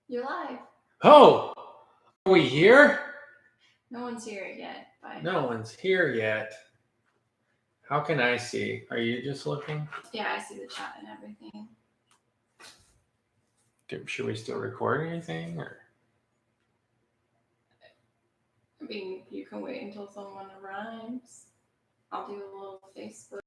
You're live. Oh, are we here? No one's here yet. But No one's here yet. How can I see? Are you just looking? yeah, I see the chat and everything. Should we still record anything? Or? I mean, you can wait until someone arrives. I'll do a little Facebook.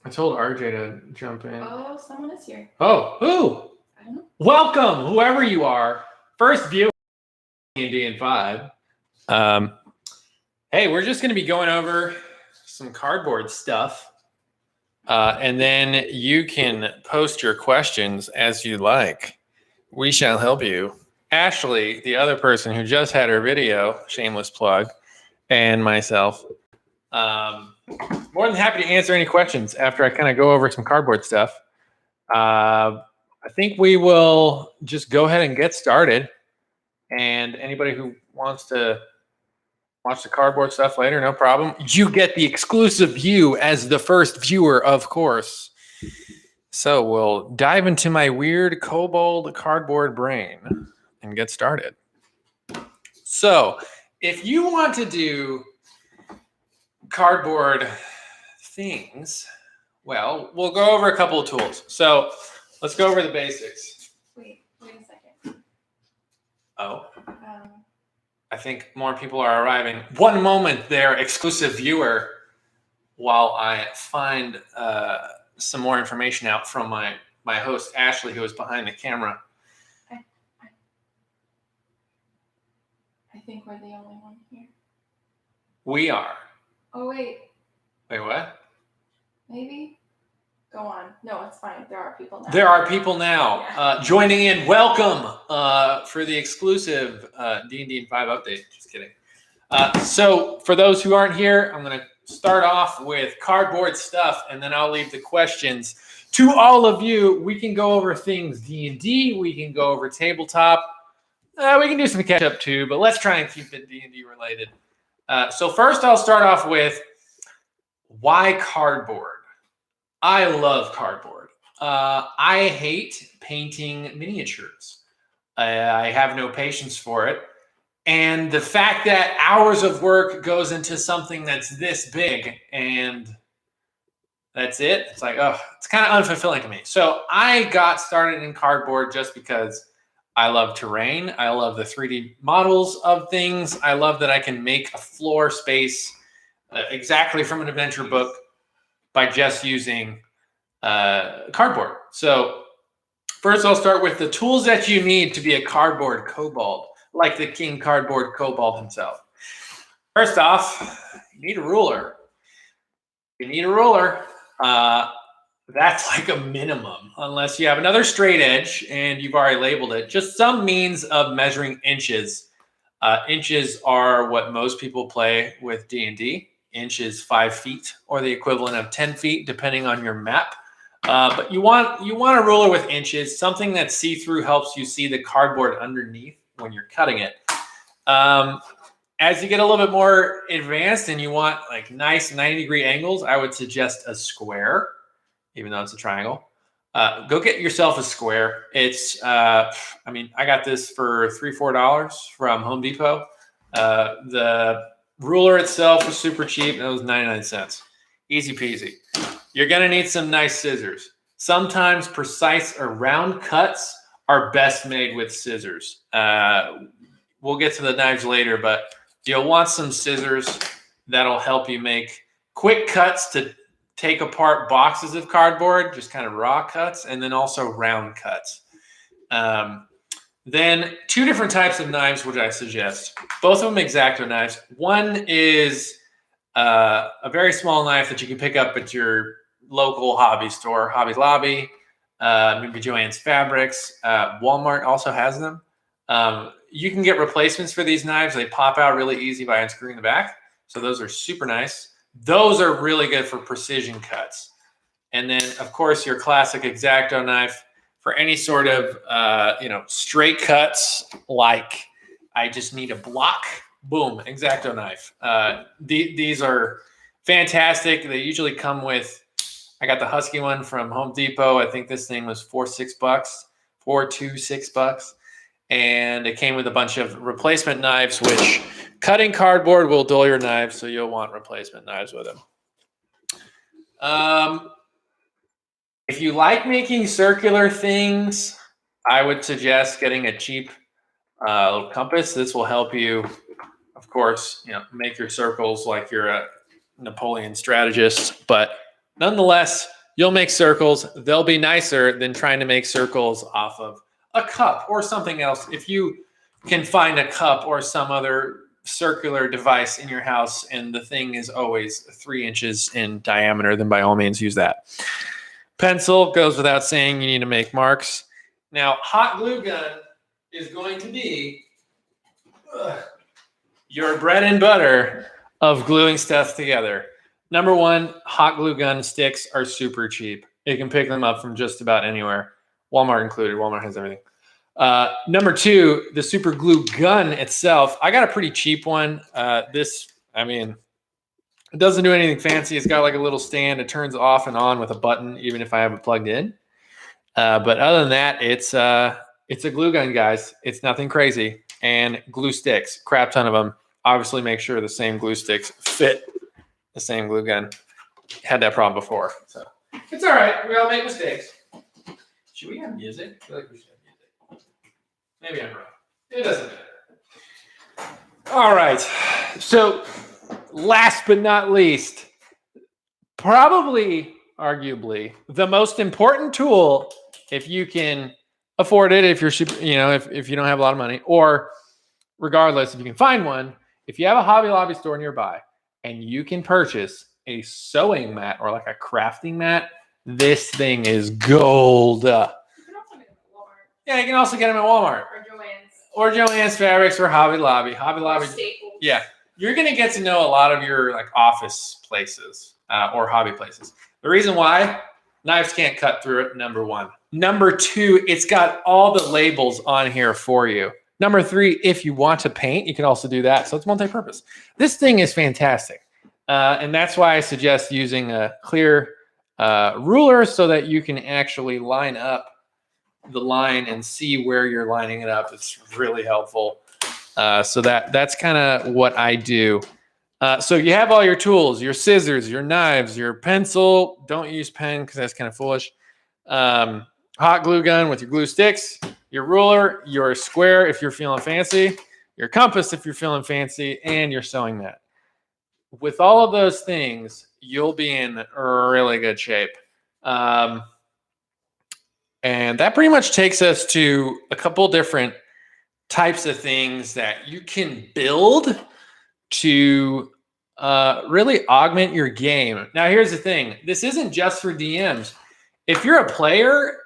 I told RJ to jump in. Oh, someone is here. Oh, who? I don't know. Welcome, whoever you are. First viewer D&D and 5. Hey, we're just going to be going over some cardboard stuff. And then you can post your questions as you like. We shall help you. Ashley, the other person who just had her video, shameless plug, and myself, more than happy to answer any questions after I kind of go over some cardboard stuff. I think we will just go ahead and get started. And anybody who wants to watch the cardboard stuff later, no problem. You get the exclusive view as the first viewer, of course. So we'll dive into my weird kobold cardboard brain and get started. So if you want to do cardboard things, well, we'll go over a couple of tools. So let's go over the basics. Wait a second. Oh. I think more people are arriving. One moment there, exclusive viewer, while I find some more information out from my host, Ashley, who is behind the camera. I think we're the only one here. We are. Oh, wait. Wait, what? Maybe? Go on. No, it's fine. There are people now. There are people now Yeah. joining in. Welcome for the exclusive D&D and 5 update. Just kidding. So for those who aren't here, I'm going to start off with cardboard stuff, and then I'll leave the questions to all of you. We can go over things D&D. We can go over tabletop. We can do some catch up too, but let's try and keep it D&D related. So first, I'll start off with why cardboard. I love cardboard. I hate painting miniatures. I have no patience for it. And the fact that hours of work goes into something that's this big and that's it, it's like, oh, it's kind of unfulfilling to me. So I got started in cardboard just because I love terrain. I love the 3D models of things. I love that I can make a floor space exactly from an adventure book by just using cardboard. So first I'll start with the tools that you need to be a cardboard kobold, like the King Cardboard Kobold himself. First off, you need a ruler. You need a ruler. That's like a minimum, unless you have another straight edge and you've already labeled it. Just some means of measuring inches. Inches are what most people play with D&D. Inch is 5 feet or the equivalent of 10 feet, depending on your map. But you want a ruler with inches. Something that's see-through helps you see the cardboard underneath when you're cutting it. As you get a little bit more advanced and you want like nice 90-degree angles, I would suggest a square, even though it's a triangle. Go get yourself a square. It's, I got this for $3-4 from Home Depot. The ruler itself was super cheap. It was 99 cents. Easy peasy. You're going to need some nice scissors. Sometimes precise or round cuts are best made with scissors. We'll get to the knives later, but you'll want some scissors that'll help you make quick cuts to take apart boxes of cardboard, just kind of raw cuts, and then also round cuts. Then 2 different types of knives, which I suggest. Both of them X-Acto knives. One is a very small knife that you can pick up at your local hobby store, Hobby Lobby, maybe Joann's Fabrics. Walmart also has them. You can get replacements for these knives. They pop out really easy by unscrewing the back. So those are super nice. Those are really good for precision cuts. And then, of course, your classic X-Acto knife for any sort of, straight cuts, like I just need a block, boom, X-Acto knife. These are fantastic. They usually come with I got the Husky one from Home Depot. I think this thing was $4.26, and it came with a bunch of replacement knives, which cutting cardboard will dull your knives, so you'll want replacement knives with them. If you like making circular things, I would suggest getting a cheap little compass. This will help you, of course, make your circles like you're a Napoleon strategist, but nonetheless, you'll make circles. They'll be nicer than trying to make circles off of a cup or something else. If you can find a cup or some other circular device in your house and the thing is always 3 inches in diameter, then by all means use that. Pencil goes without saying, you need to make marks. Now, hot glue gun is going to be your bread and butter of gluing stuff together. Number one, hot glue gun sticks are super cheap. You can pick them up from just about anywhere, Walmart included. Walmart has everything. Number two, the super glue gun itself. I got a pretty cheap one. It doesn't do anything fancy. It's got like a little stand. It turns off and on with a button, even if I have it plugged in. But other than that, it's a glue gun, guys. It's nothing crazy. And glue sticks, crap ton of them. Obviously, make sure the same glue sticks fit the same glue gun. Had that problem before, so it's all right. We all make mistakes. Should we have music? I feel like we should have music. Maybe I'm wrong. It doesn't matter. All right. So, last but not least, probably, arguably, the most important tool, if you can afford it, if you're super, if you don't have a lot of money, or regardless, if you can find one, if you have a Hobby Lobby store nearby and you can purchase a sewing mat or like a crafting mat, this thing is gold. You can also get them at Walmart. Yeah, you can also get them at Walmart. Or Joann's Fabrics or Hobby Lobby. Hobby Lobby. Staples. Yeah. You're going to get to know a lot of your like office places or hobby places. The reason why, knives can't cut through it, number one. Number two, it's got all the labels on here for you. Number three, if you want to paint, you can also do that. So it's multi-purpose. This thing is fantastic. And that's why I suggest using a clear ruler so that you can actually line up the line and see where you're lining it up. It's really helpful. So that's kind of what I do. So you have all your tools, your scissors, your knives, your pencil. Don't use pen because that's kind of foolish. Hot glue gun with your glue sticks, your ruler, your square if you're feeling fancy, your compass if you're feeling fancy, and your sewing mat. With all of those things, you'll be in really good shape. And that pretty much takes us to a couple different types of things that you can build to really augment your game. Now, here's the thing. This isn't just for DMs. If you're a player,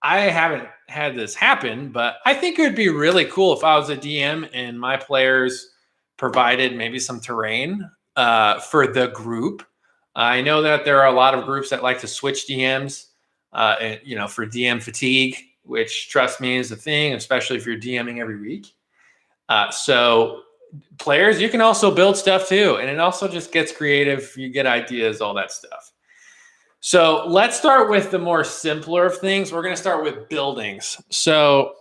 I haven't had this happen, but I think it would be really cool if I was a DM and my players provided maybe some terrain for the group. I know that there are a lot of groups that like to switch DMs, for DM fatigue, which, trust me, is a thing, especially if you're DMing every week. So players, you can also build stuff too. And it also just gets creative. You get ideas, all that stuff. So let's start with the more simpler of things. We're going to start with buildings. So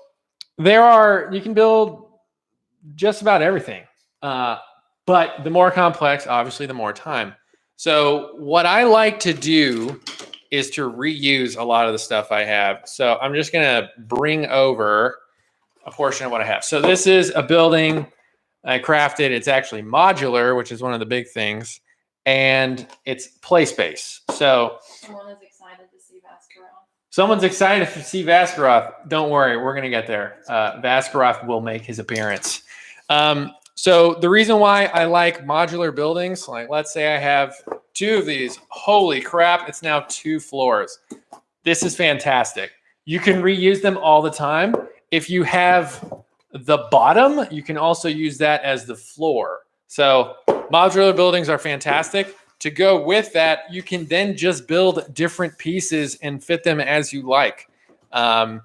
you can build just about everything. But the more complex, obviously, the more time. So what I like to do is to reuse a lot of the stuff I have. So I'm just going to bring over a portion of what I have. So this is a building I crafted. It's actually modular, which is one of the big things. And it's play space. So someone is excited to see Vaskaroth. Someone's excited to see Vaskaroth. Don't worry, we're going to get there. Vaskaroth will make his appearance. So the reason why I like modular buildings, like let's say I have 2 of these. Holy crap, it's now 2 floors. This is fantastic. You can reuse them all the time. If you have the bottom, you can also use that as the floor. So modular buildings are fantastic. To go with that, you can then just build different pieces and fit them as you like. That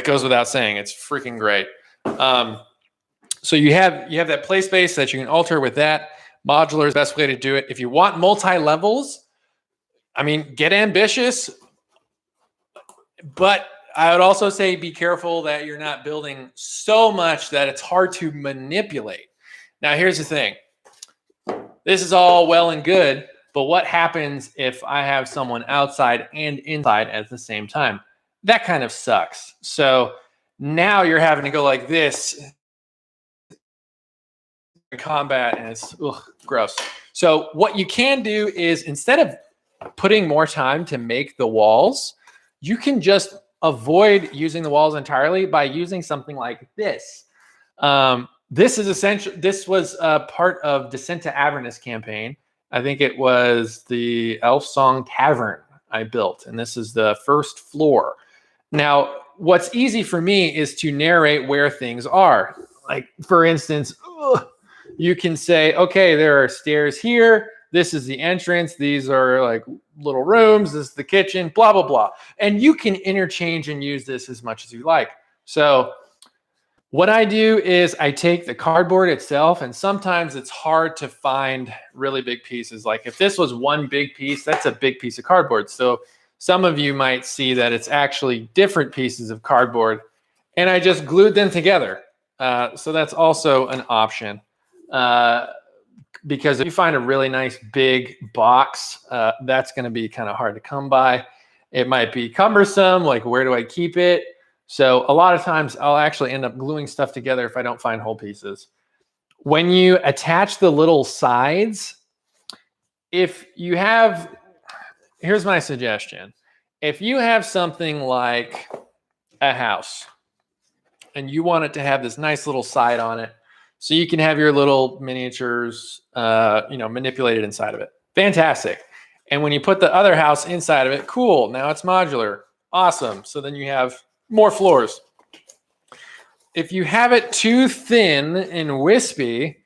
goes without saying. It's freaking great. So you have that play space that you can alter with that. Modular is the best way to do it. If you want multi-levels, I mean, get ambitious, but I would also say be careful that you're not building so much that it's hard to manipulate. Now, here's the thing. This is all well and good, but what happens if I have someone outside and inside at the same time? That kind of sucks. So now you're having to go like this in combat, and it's gross. So what you can do is, instead of putting more time to make the walls, you can just avoid using the walls entirely by using something like this. This is essential. This was part of Descent to Avernus campaign. I think it was the Elf Song Tavern I built, and this is the first floor. Now, what's easy for me is to narrate where things are. Like, for instance, you can say, okay, there are stairs here. This is the entrance. These are like little rooms. This is the kitchen, blah, blah, blah. And you can interchange and use this as much as you like. So what I do is I take the cardboard itself, and sometimes it's hard to find really big pieces. Like if this was one big piece, that's a big piece of cardboard. So some of you might see that it's actually different pieces of cardboard, and I just glued them together. So that's also an option. Because if you find a really nice big box, that's going to be kind of hard to come by. It might be cumbersome, like where do I keep it? So a lot of times I'll actually end up gluing stuff together if I don't find whole pieces. When you attach the little sides, if you have, here's my suggestion. If you have something like a house and you want it to have this nice little side on it, so you can have your little miniatures, manipulated inside of it. Fantastic. And when you put the other house inside of it, cool. Now it's modular. Awesome. So then you have more floors. If you have it too thin and wispy,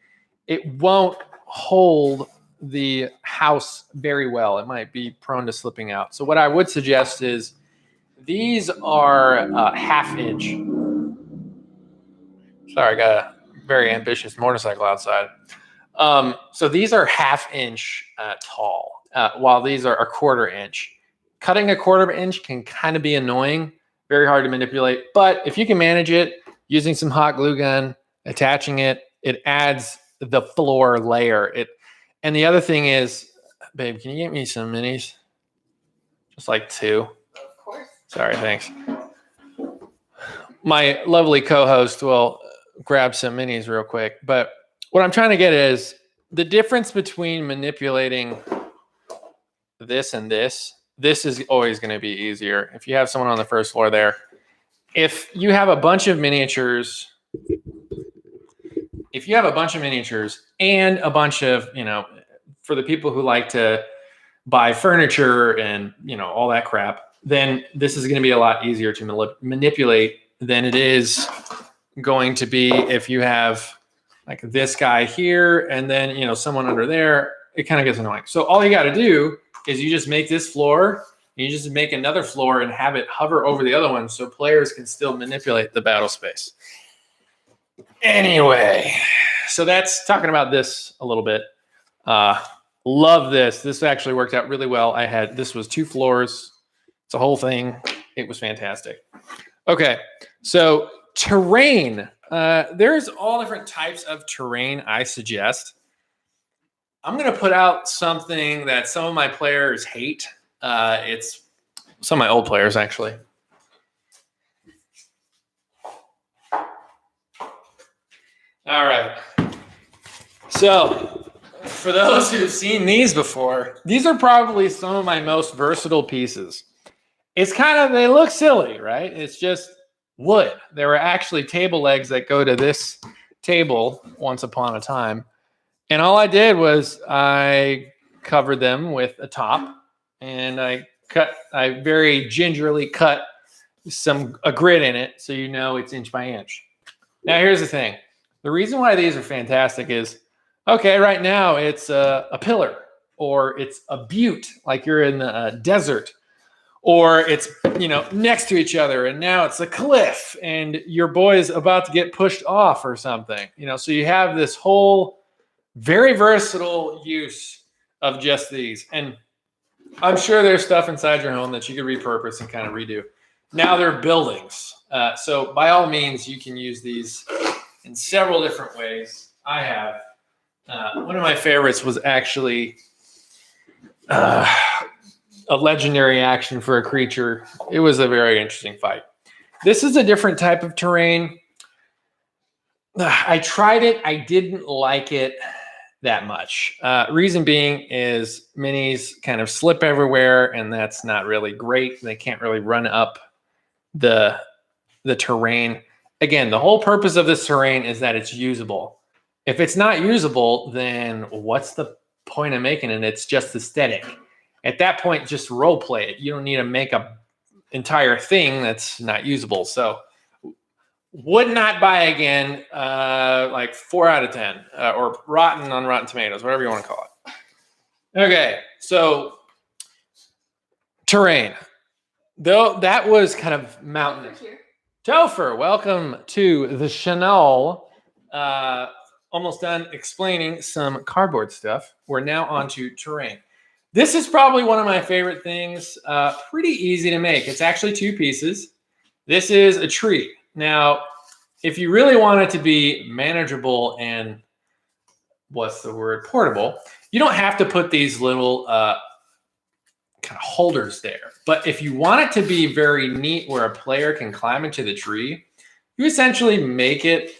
it won't hold the house very well. It might be prone to slipping out. So what I would suggest is these are 1/2 inch. Sorry, I got a very ambitious motorcycle outside. So these are 1/2 inch tall, while these are 1/4 inch. Cutting 1/4 inch can kind of be annoying, very hard to manipulate. But if you can manage it using some hot glue gun, attaching it, it adds the floor layer. And the other thing is, babe, can you get me some minis? Just like 2. Of course. Sorry, thanks. My lovely co-host will grab some minis real quick. But what I'm trying to get is the difference between manipulating this and this. This is always going to be easier if you have someone on the first floor there. If you have a bunch of miniatures, and a bunch of, for the people who like to buy furniture and, all that crap, then this is going to be a lot easier to manipulate than it is going to be if you have like this guy here and then, someone under there. It kind of gets annoying. So all you got to do is you just make this floor, and you just make another floor and have it hover over the other one so players can still manipulate the battle space. Anyway, so that's talking about this a little bit. Love this. This actually worked out really well. This was 2 floors. It's a whole thing. It was fantastic. Okay, so terrain. There's all different types of terrain I suggest. I'm going to put out something that some of my players hate. It's some of my old players, actually. All right. So for those who've seen these before, these are probably some of my most versatile pieces. It's they look silly, right? It's just wood. There were actually table legs that go to this table once upon a time. And all I did was I covered them with a top, and I very gingerly cut a grid in it so it's inch by inch. Now here's the thing. The reason why these are fantastic is, okay, right now it's a pillar, or it's a butte, like you're in the desert, or it's, next to each other, and now it's a cliff, and your boy's about to get pushed off or something, so you have this whole very versatile use of just these. And I'm sure there's stuff inside your home that you could repurpose and kind of redo. Now they're buildings. So by all means, you can use these in several different ways. I have. One of my favorites was actually a legendary action for a creature. It was a very interesting fight. This is a different type of terrain. I tried it. I didn't like it that much. Reason being is minis kind of slip everywhere, and that's not really great. They can't really run up the terrain. Again, the whole purpose of this terrain is that it's usable. If it's not usable, then what's the point of making it? It's just aesthetic. At that point, just role play it. You don't need to make a entire thing that's not usable. So would not buy again, like 4 out of 10, or rotten on Rotten Tomatoes, whatever you want to call it. Okay, so terrain. Though that was kind of mountainous. Topher, welcome to the Chanel. Almost done explaining some cardboard stuff. We're now on to terrain. This is probably one of my favorite things. Pretty easy to make. It's actually 2 pieces. This is a tree. Now, if you really want it to be manageable and portable, you don't have to put these little kind of holders there. But if you want it to be very neat where a player can climb into the tree, you essentially make it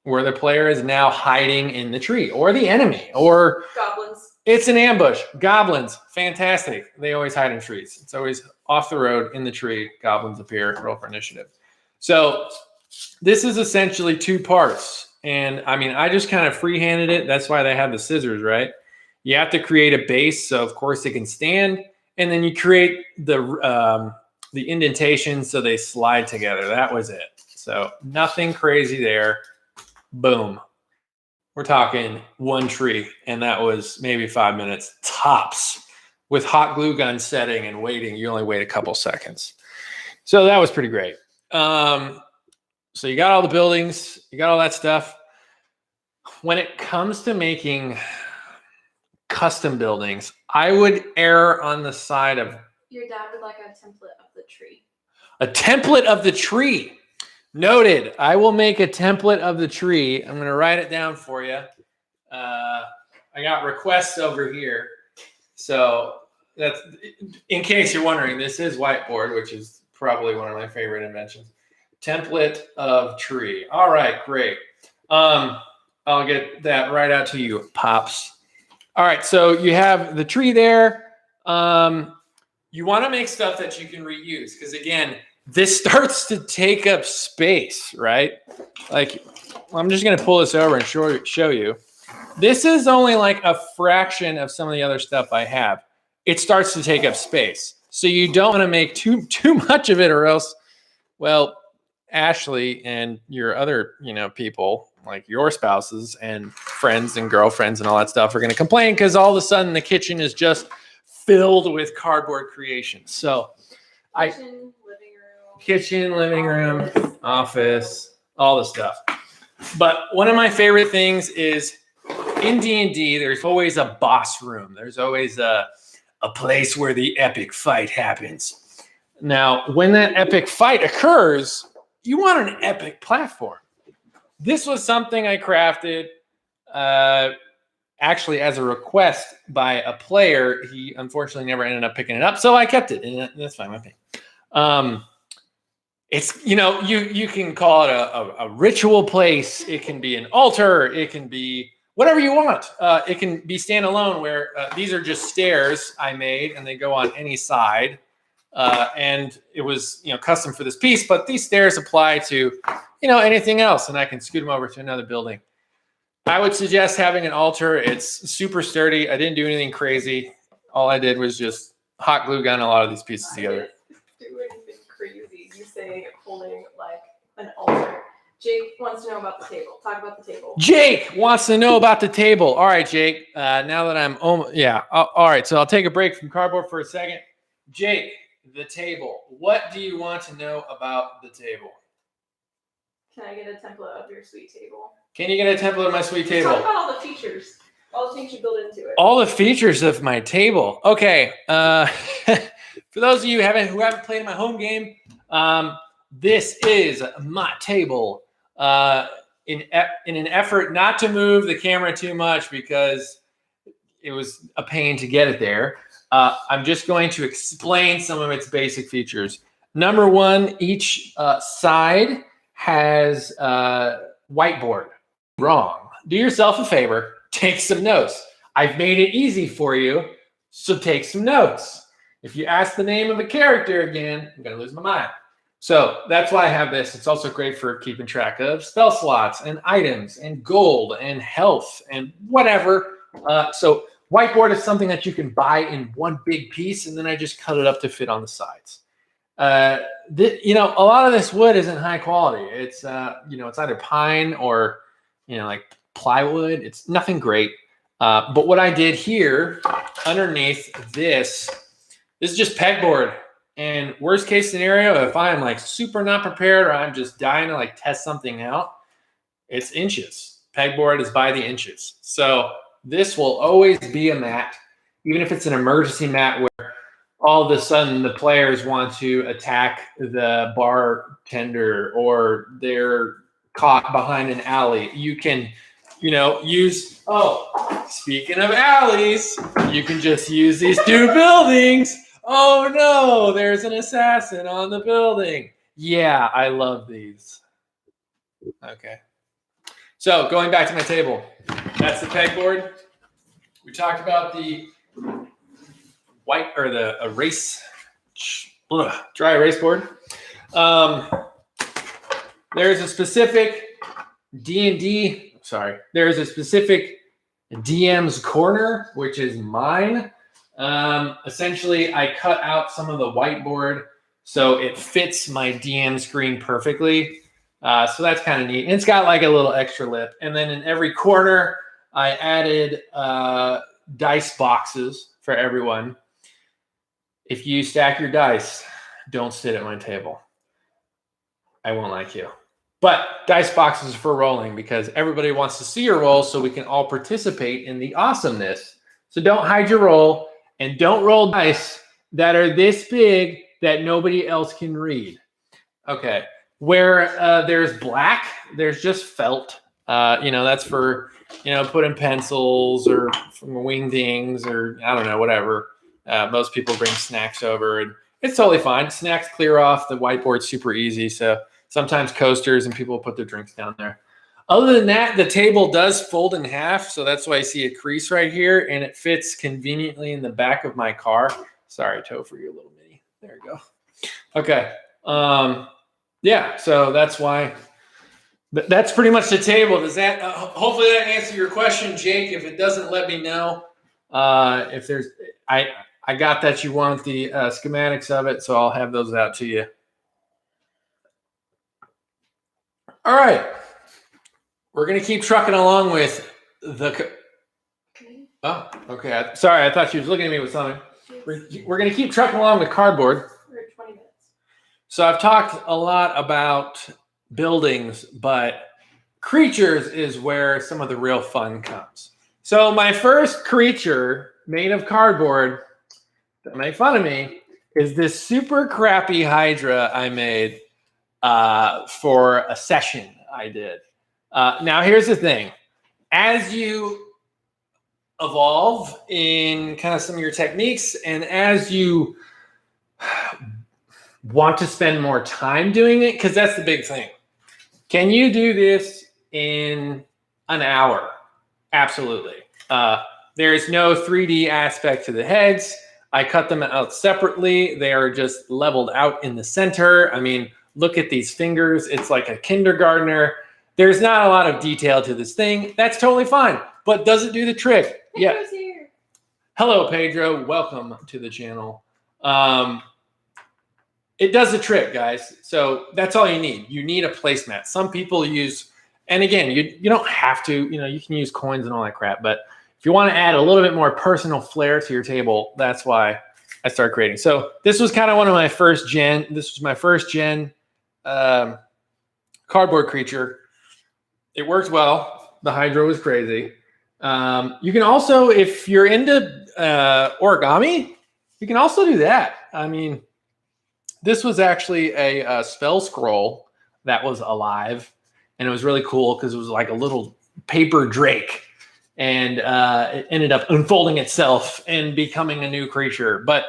where the player is now hiding in the tree, or the enemy, or goblins. It's an ambush. Goblins, fantastic. They always hide in trees. It's always off the road in the tree. Goblins appear. Roll for initiative. So this is essentially 2 parts. And I mean, I just kind of freehanded it. That's why they have the scissors, right? You have to create a base, so of course it can stand, and then you create the indentations so they slide together. That was it. So nothing crazy there. Boom. We're talking 1 tree, and that was maybe 5 minutes tops. With hot glue gun setting and waiting, you only wait a couple seconds. So that was pretty great. So you got all the buildings, you got all that stuff. When it comes to making custom buildings, I would err on the side of... Your dad would like a template of the tree. A template of the tree. Noted. I will make a template of the tree. I'm going to write it down for you. I got requests over here. So that's, in case you're wondering, this is whiteboard, which is probably one of my favorite inventions. Template of tree. All right, great. I'll get that right out to you, Pops. All right, so you have the tree there. You want to make stuff that you can reuse, because again, this starts to take up space, right? Like, I'm just going to pull this over and show you. This is only like a fraction of some of the other stuff I have. It starts to take up space. So you don't want to make too much of it, or else, well, Ashley and your other, people, like your spouses and friends and girlfriends and all that stuff, are going to complain because all of a sudden the kitchen is just filled with cardboard creations. So kitchen, living room, office, all the stuff. But one of my favorite things is in D&D, there's always a boss room. There's always a place where the epic fight happens. Now, when that epic fight occurs, you want an epic platform. This was something I crafted actually as a request by a player. He unfortunately never ended up picking it up, so I kept it, and that's fine with me. It's, you can call it a ritual place. It can be an altar. It can be whatever you want. It can be standalone, where these are just stairs I made, and they go on any side. And it was, custom for this piece, but these stairs apply to, anything else, and I can scoot them over to another building. I would suggest having an altar. It's super sturdy. I didn't do anything crazy. All I did was just hot glue gun a lot of these pieces together. Do anything crazy. You say holding like an altar. Jake wants to know about the table. Talk about the table. Jake wants to know about the table. All right, Jake. Now that I'm, all right. So I'll take a break from cardboard for a second. Jake, the table. What do you want to know about the table? Can I get a template of your sweet table? Can you get a template of my sweet table? Talk about all the features. all the things you build into it. All the features of my table. Okay. For those of you who haven't played my home game, this is my table. In an effort not to move the camera too much because it was a pain to get it there, I'm just going to explain some of its basic features. Number one, each side has whiteboard. Wrong. Do yourself a favor. Take some notes. I've made it easy for you, so take some notes. If you ask the name of a character again, I'm going to lose my mind. So that's why I have this. It's also great for keeping track of spell slots and items and gold and health and whatever. So whiteboard is something that you can buy in one big piece, and then I just cut it up to fit on the sides. A lot of this wood isn't high quality. It's it's either pine or like plywood. It's nothing great. But what I did here underneath this is just pegboard. And worst case scenario, if I'm like super not prepared or I'm just dying to like test something out, it's inches. Pegboard is by the inches. So this will always be a mat, even if it's an emergency mat where all of a sudden the players want to attack the bartender or they're caught behind an alley. You can, use, speaking of alleys, you can just use these two buildings. Oh no, there's an assassin on the building. Yeah, I love these. Okay. So going back to my table, that's the pegboard. We talked about the dry erase board. There's a specific there's a specific DM's corner, which is mine. Essentially, I cut out some of the whiteboard so it fits my DM screen perfectly. So that's kind of neat. And it's got like a little extra lip. And then in every corner, I added dice boxes for everyone. If you stack your dice, don't sit at my table. I won't like you. But dice boxes for rolling because everybody wants to see your roll so we can all participate in the awesomeness. So don't hide your roll and don't roll dice that are this big that nobody else can read. Okay. Where there's black, there's just felt. That's for, putting pencils or wingdings or I don't know, whatever. Most people bring snacks over and it's totally fine. Snacks clear off. The whiteboard's super easy. So sometimes coasters and people put their drinks down there. Other than that, the table does fold in half. So that's why I see a crease right here and it fits conveniently in the back of my car. Sorry, Topher, your little mini. There you go. Okay. Yeah, so that's why. That's pretty much the table. Does that hopefully that answer your question, Jake? If it doesn't, let me know. If there's, I got that you want the schematics of it, so I'll have those out to you. All right, we're gonna keep trucking along with the. Oh, okay. Sorry, I thought she was looking at me with something. We're gonna keep trucking along with cardboard. We're at 20 minutes. So I've talked a lot about buildings, but creatures is where some of the real fun comes. So my first creature made of cardboard that made fun of me is this super crappy Hydra I made for a session I did. Now here's the thing. As you evolve in kind of some of your techniques and as you want to spend more time doing it, because that's the big thing. Can you do this in an hour? Absolutely. There is no 3D aspect to the heads. I cut them out separately. They are just leveled out in the center. I mean, look at these fingers. It's like a kindergartner. There's not a lot of detail to this thing. That's totally fine. But does it do the trick? Pedro's here. Hello, Pedro. Welcome to the channel. It does the trick, guys. So that's all you need. You need a placemat. Some people use, and again, you don't have to, you can use coins and all that crap. But if you want to add a little bit more personal flair to your table, that's why I started creating. So this was kind of one of my first gen. This was my first gen cardboard creature. It worked well. The Hydra was crazy. You can also, if you're into origami, you can also do that. I mean, this was actually a spell scroll that was alive, and it was really cool because it was like a little paper drake, and it ended up unfolding itself and becoming a new creature. But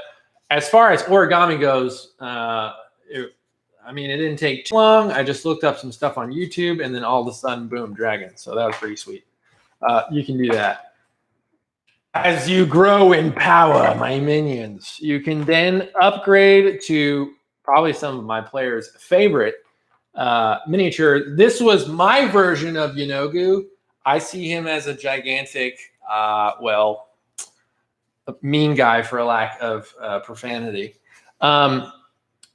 as far as origami goes, it didn't take too long. I just looked up some stuff on YouTube, and then all of a sudden, boom, dragon. So that was pretty sweet. You can do that. As you grow in power, my minions, you can then upgrade to probably some of my players' favorite miniature. This was my version of Yanogu. I see him as a gigantic, mean guy, for a lack of profanity.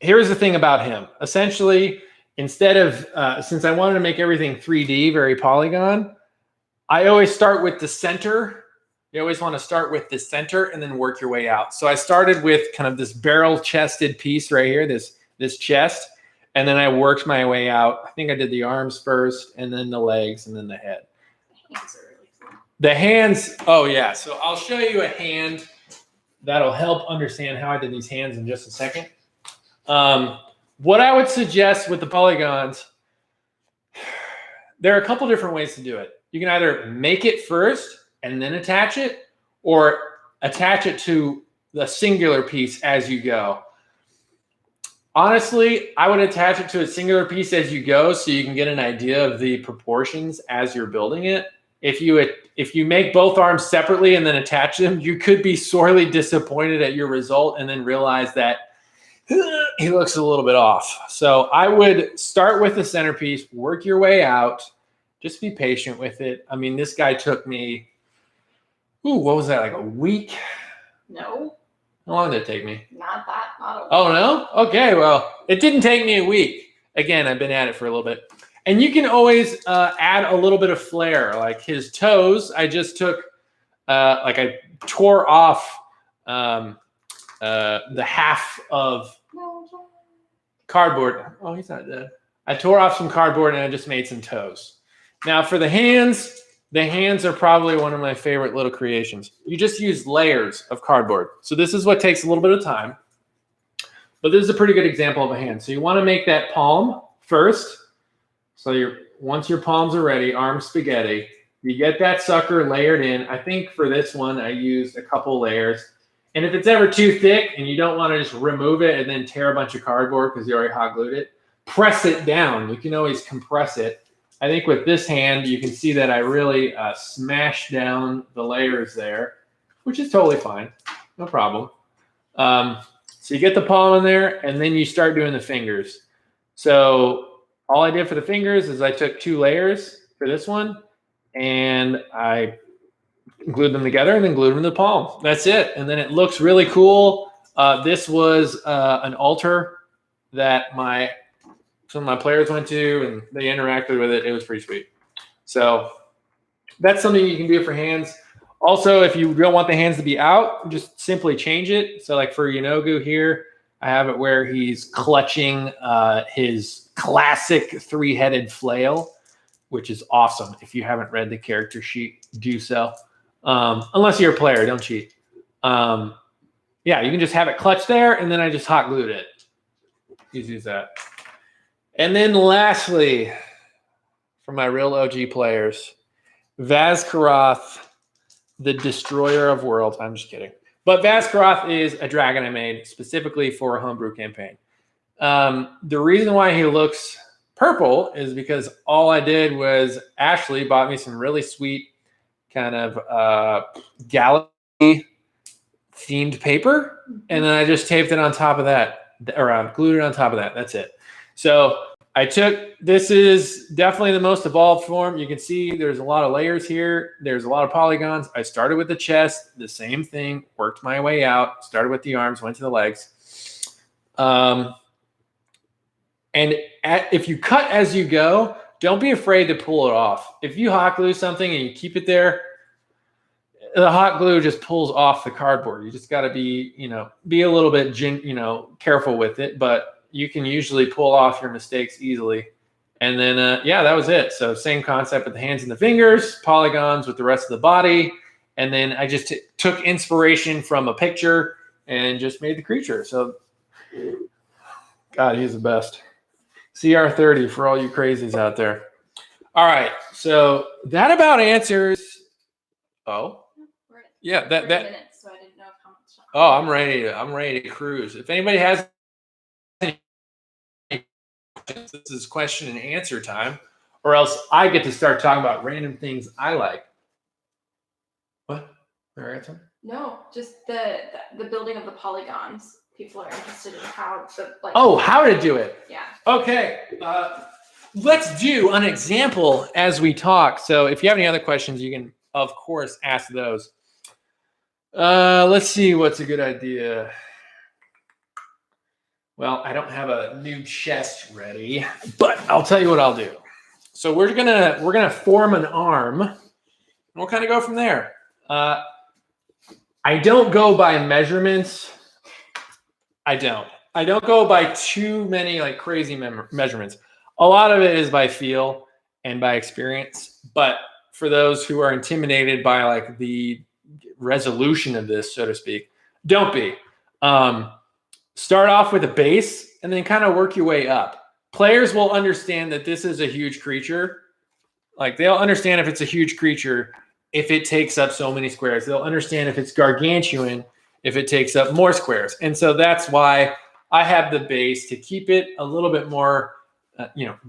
Here's the thing about him. Essentially, instead of, since I wanted to make everything 3D, very polygon, I always start with the center. You always want to start with the center and then work your way out. So I started with kind of this barrel-chested piece right here, this chest, and then I worked my way out. I think I did the arms first, and then the legs, and then the head. The hands are really cool. The hands, oh yeah. So I'll show you a hand that'll help understand how I did these hands in just a second. What I would suggest with the polygons, there are a couple different ways to do it. You can either make it first and then attach it, or attach it to the singular piece as you go. Honestly, I would attach it to a singular piece as you go so you can get an idea of the proportions as you're building it. If you make both arms separately and then attach them, you could be sorely disappointed at your result and then realize that he looks a little bit off. So I would start with the centerpiece, work your way out, just be patient with it. I mean, this guy took me, what was that, like a week? No, How long did it take me? not that. Not a Oh, no? Okay, well, it didn't take me a week. Again, I've been at it for a little bit. And you can always add a little bit of flair. Like his toes, I just took, I tore off the half of cardboard. Oh, he's not dead. I tore off some cardboard and I just made some toes. Now for the hands are probably one of my favorite little creations. You just use layers of cardboard. So this is what takes a little bit of time. But this is a pretty good example of a hand. So you want to make that palm first. So once your palms are ready, arm spaghetti, you get that sucker layered in. I think for this one, I used a couple layers. And if it's ever too thick and you don't want to just remove it and then tear a bunch of cardboard because you already hot glued it, press it down. You can always compress it. I think with this hand, you can see that I really smashed down the layers there, which is totally fine. No problem. So you get the palm in there, and then you start doing the fingers. So all I did for the fingers is I took 2 layers for this one, and I glued them together and then glued them to the palm. That's it. And then it looks really cool. This was an altar that some of my players went to, and they interacted with it. It was pretty sweet. So that's something you can do for hands. Also, if you don't want the hands to be out, just simply change it. So like for Yanogu here, I have it where he's clutching his classic 3-headed flail, which is awesome. If you haven't read the character sheet, do so. Unless you're a player, don't cheat. Yeah, you can just have it clutched there, and then I just hot glued it. Use that. And then lastly, for my real OG players, Vaz-Karath, the Destroyer of Worlds. I'm just kidding. But Vaz-Karath is a dragon I made specifically for a homebrew campaign. The reason why he looks purple is because all I did was Ashley bought me some really sweet kind of galaxy themed paper, and then I just taped it on top of that, or glued it on top of that. That's it. So this is definitely the most evolved form. You can see there's a lot of layers here. There's a lot of polygons. I started with the chest, the same thing, worked my way out, started with the arms, went to the legs. If you cut as you go, don't be afraid to pull it off. If you hot glue something and you keep it there, the hot glue just pulls off the cardboard. You just got to be a little bit, careful with it, but you can usually pull off your mistakes easily And then, yeah, that was it. So same concept with the hands and the fingers, polygons with the rest of the body. And then I just took inspiration from a picture and just made the creature. So, God, he's the best. CR30 for all you crazies out there. All right. So that about answers. Oh, We're at yeah, 3 that minutes, so I didn't know how much. Oh, I'm ready to cruise. If anybody has any questions, this is question and answer time, or else I get to start talking about random things I like. What? All right, No, just the building of the polygons. People are interested in how the like. Oh, how to do it. Yeah. Okay. Let's do an example as we talk. So if you have any other questions, you can, of course, ask those. Let's see what's a good idea. Well, I don't have a new chest ready, but I'll tell you what I'll do. So we're gonna form an arm, and we'll kind of go from there. I don't go by measurements. I don't go by too many like crazy measurements. A lot of it is by feel and by experience. But for those who are intimidated by like the resolution of this, so to speak, don't be. Start off with a base and then kind of work your way up. Players will understand that this is a huge creature. Like they'll understand if it's a huge creature, if it takes up so many squares. They'll understand if it's gargantuan, if it takes up more squares. And so that's why I have the base to keep it a little bit more,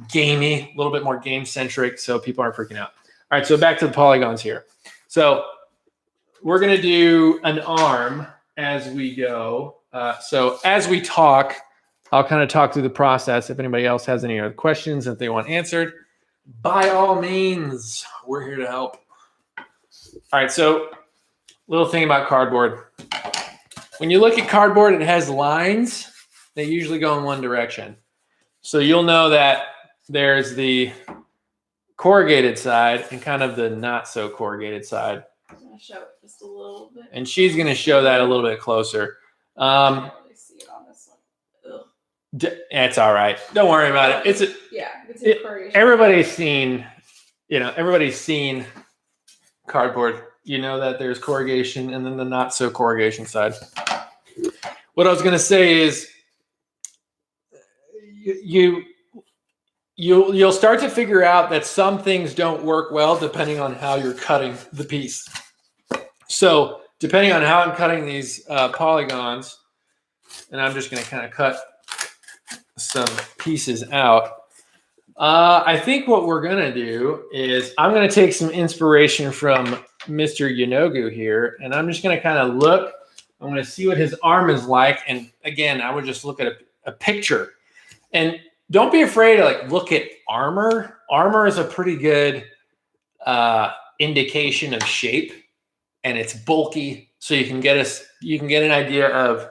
gamey, a little bit more game centric, so people aren't freaking out. All right, so back to the polygons here. So we're gonna do an arm as we go. So as we talk, I'll kind of talk through the process. If anybody else has any other questions that they want answered, by all means, we're here to help. All right, so little thing about cardboard. When you look at cardboard, it has lines. They usually go in one direction. So you'll know that there's the corrugated side and kind of the not so corrugated side. I'm gonna show it just a little bit. And she's going to show that a little bit closer. I can't really see it on this one. Ugh. It's all right. Don't worry about it. It's inspiration. Everybody's seen cardboard. You know that there's corrugation and then the not so corrugation side. What I was going to say is you'll start to figure out that some things don't work well depending on how you're cutting the piece. So depending on how I'm cutting these polygons, and I'm just going to kind of cut some pieces out. I think what we're going to do is I'm going to take some inspiration from Mr. Yanogu here, and I'm just going to kind of look. I'm going to see what his arm is like. And again, I would just look at a picture. And don't be afraid to like look at armor. Armor is a pretty good indication of shape, and it's bulky. So you can get an idea of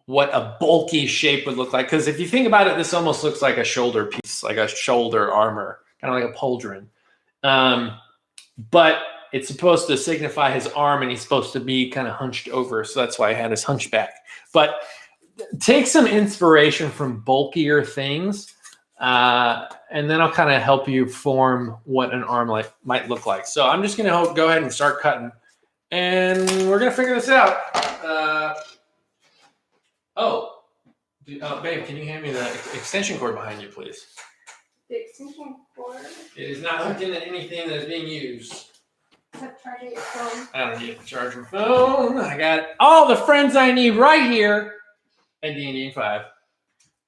what a bulky shape would look like. Because if you think about it, this almost looks like a shoulder piece, like a shoulder armor, kind of like a pauldron. But it's supposed to signify his arm, and he's supposed to be kind of hunched over. So that's why I had his hunchback. But take some inspiration from bulkier things, and then I'll kind of help you form what an arm might look like. So I'm just going to go ahead and start cutting, and we're going to figure this out. Babe, can you hand me the extension cord behind you, please? The extension cord. It is not hooked into anything that is being used. Except charging your phone. I don't need to charge my phone. I got all the friends I need right here at D&D 5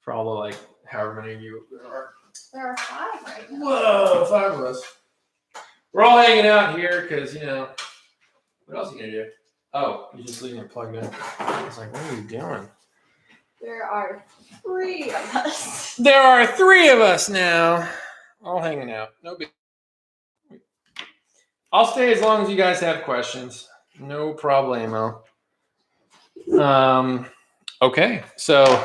for all the like however many of you there are. There are 5 right now. Whoa, 5 of us. We're all hanging out here because what else are you gonna do? Oh, you're just leaving it plugged in. I was like, what are you doing? There are 3 of us. There are 3 of us now, all hanging out. No big. I'll stay as long as you guys have questions. No problemo. Okay, so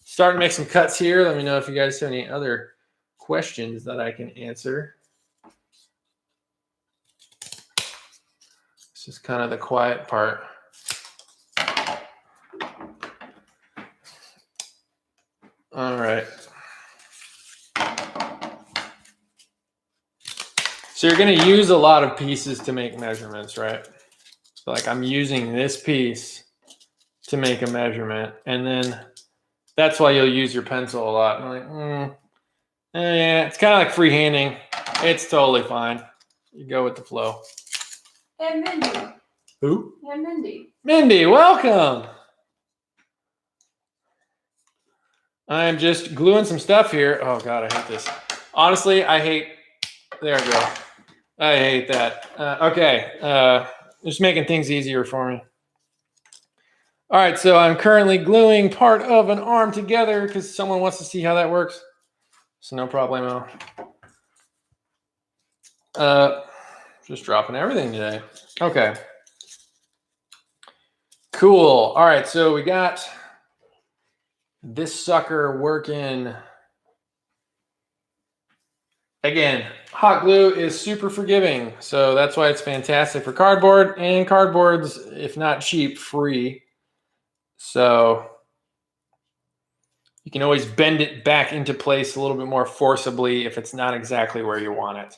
starting to make some cuts here. Let me know if you guys have any other questions that I can answer. This is kind of the quiet part. All right. So you're going to use a lot of pieces to make measurements, right? So like I'm using this piece to make a measurement, and then that's why you'll use your pencil a lot. I'm like, yeah, it's kind of like freehanding. It's totally fine. You go with the flow. And Mindy. Who? And Mindy. Mindy, welcome. I'm just gluing some stuff here. Oh God, I hate this. Honestly, I hate. There we go. I hate that. Okay, just making things easier for me. All right, so I'm currently gluing part of an arm together because someone wants to see how that works. So no problemo. Just dropping everything today. Okay. Cool. All right, so we got this sucker working. Again, hot glue is super forgiving, so that's why it's fantastic for cardboard, and cardboard's, if not cheap, free. So you can always bend it back into place a little bit more forcibly if it's not exactly where you want it.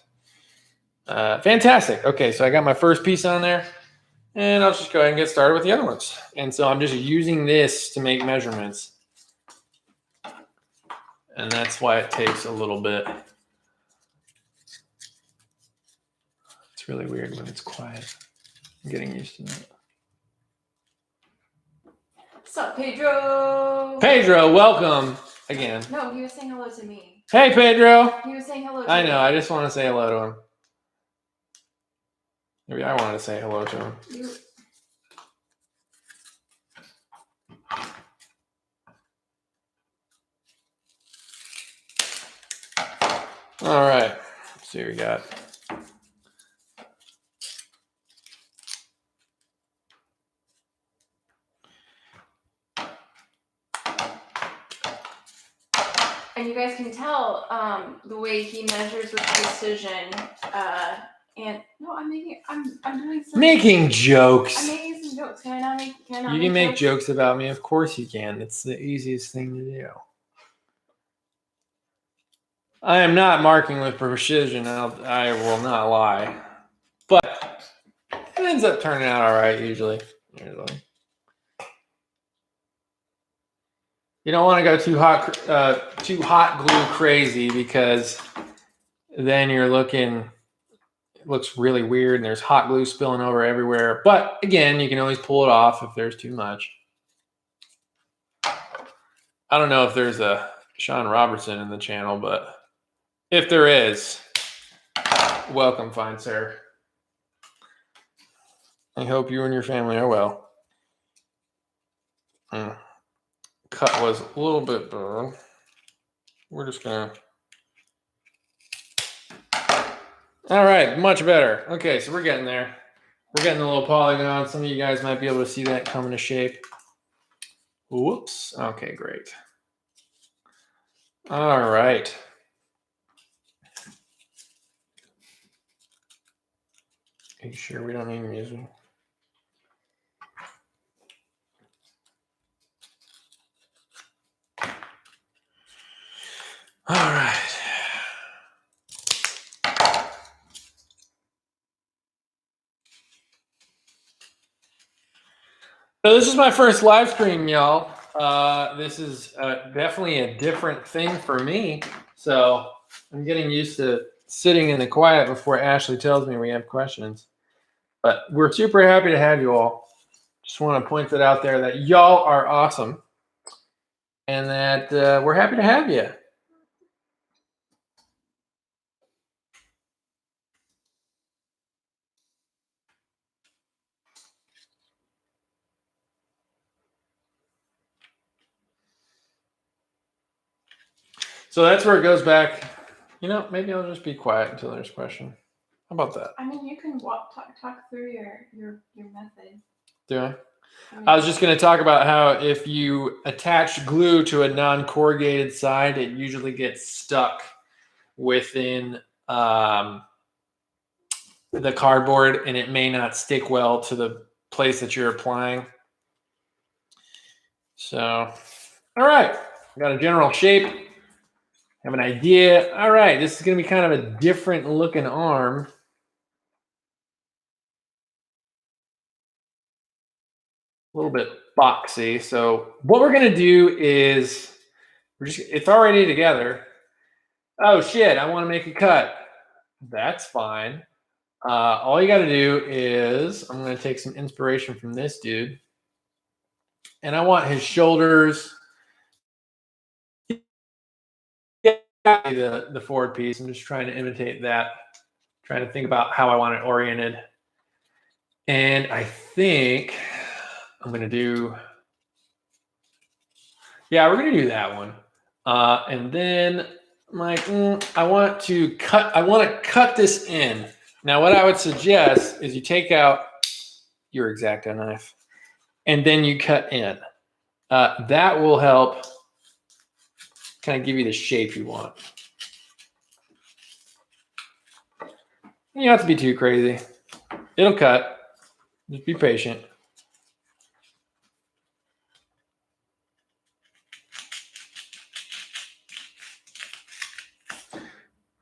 Fantastic. Okay, so I got my first piece on there, and I'll just go ahead and get started with the other ones. And so I'm just using this to make measurements. And that's why it takes a little bit. It's really weird when it's quiet. I'm getting used to that. What's up, Pedro? Pedro, welcome again. No, he was saying hello to me. Hey, Pedro. He was saying hello to me. I know. I just want to say hello to him. Maybe I wanted to say hello to him. All right. Let's see what we got. And you guys can tell the way he measures with precision. And no, I'm doing some Making jokes. I'm making some jokes. Can I not make? You can make jokes about me. Of course you can. It's the easiest thing to do. I am not marking with precision. I will not lie. But it ends up turning out all right usually. You don't want to go too hot glue crazy, because then you're looking, it looks really weird and there's hot glue spilling over everywhere. But again, you can always pull it off if there's too much. I don't know if there's a Sean Robertson in the channel, but if there is, welcome, fine sir. I hope you and your family are well. Cut was a little bit burned. We're just gonna. All right, much better. Okay, so we're getting there. We're getting a little polygon. Some of you guys might be able to see that come into shape. Whoops. Okay, great. All right. Are you sure we don't need music? All right. So this is my first live stream, y'all. This is definitely a different thing for me. So I'm getting used to sitting in the quiet before Ashley tells me we have questions. But we're super happy to have you all. Just want to point that out there, that y'all are awesome. And that we're happy to have you. So that's where it goes back. You know, maybe I'll just be quiet until there's a question. How about that? I mean, you can talk through your method. Do I? I was just going to talk about how if you attach glue to a non-corrugated side, it usually gets stuck within the cardboard, and it may not stick well to the place that you're applying. So, all right. Got a general shape. Have an idea. All right. This is going to be kind of a different looking arm. little bit boxy. So what we're gonna do is it's already together. Oh shit, I want to make a cut. That's fine. All you got to do is I'm going to take some inspiration from this dude, and I want his shoulders. The forward piece. I'm just trying to imitate that. Trying to think about how I want it oriented, and I think I'm going to do. Yeah, we're going to do that one, and then like I want to cut this in. Now, what I would suggest is you take out your X-Acto knife and then you cut in. That will help kind of give you the shape you want. You don't have to be too crazy. It'll cut. Just be patient.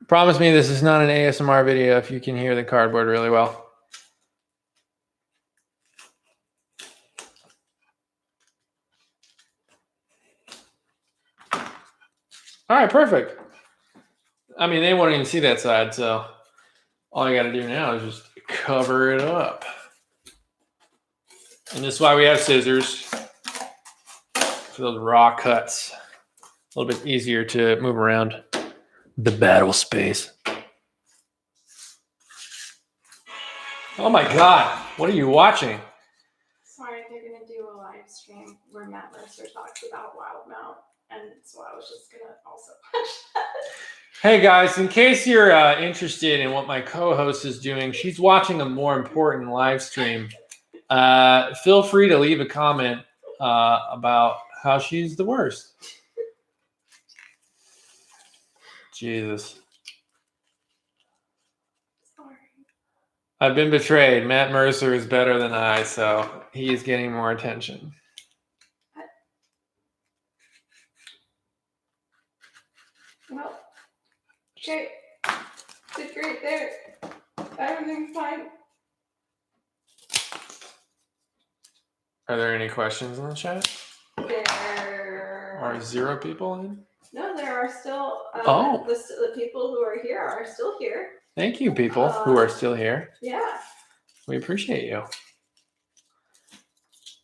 Promise me this is not an ASMR video if you can hear the cardboard really well. All right, perfect. I mean, they won't even see that side, so all I got to do now is just cover it up. And this is why we have scissors, for those raw cuts. A little bit easier to move around the battle space. Oh my God, what are you watching? Sorry, they're gonna do a live stream where Matt Mercer talks about Wildmount, and so I was just gonna also watch that. Hey guys, in case you're interested in what my co-host is doing, she's watching a more important live stream. Feel free to leave a comment about how she's the worst. Jesus. Sorry. I've been betrayed. Matt Mercer is better than I, so he's getting more attention. Well, okay. Did great there. Everything's fine. Are there any questions in the chat? There Are 0 people in? No, there are still. The people who are here are still here. Thank you, people who are still here. Yeah. We appreciate you.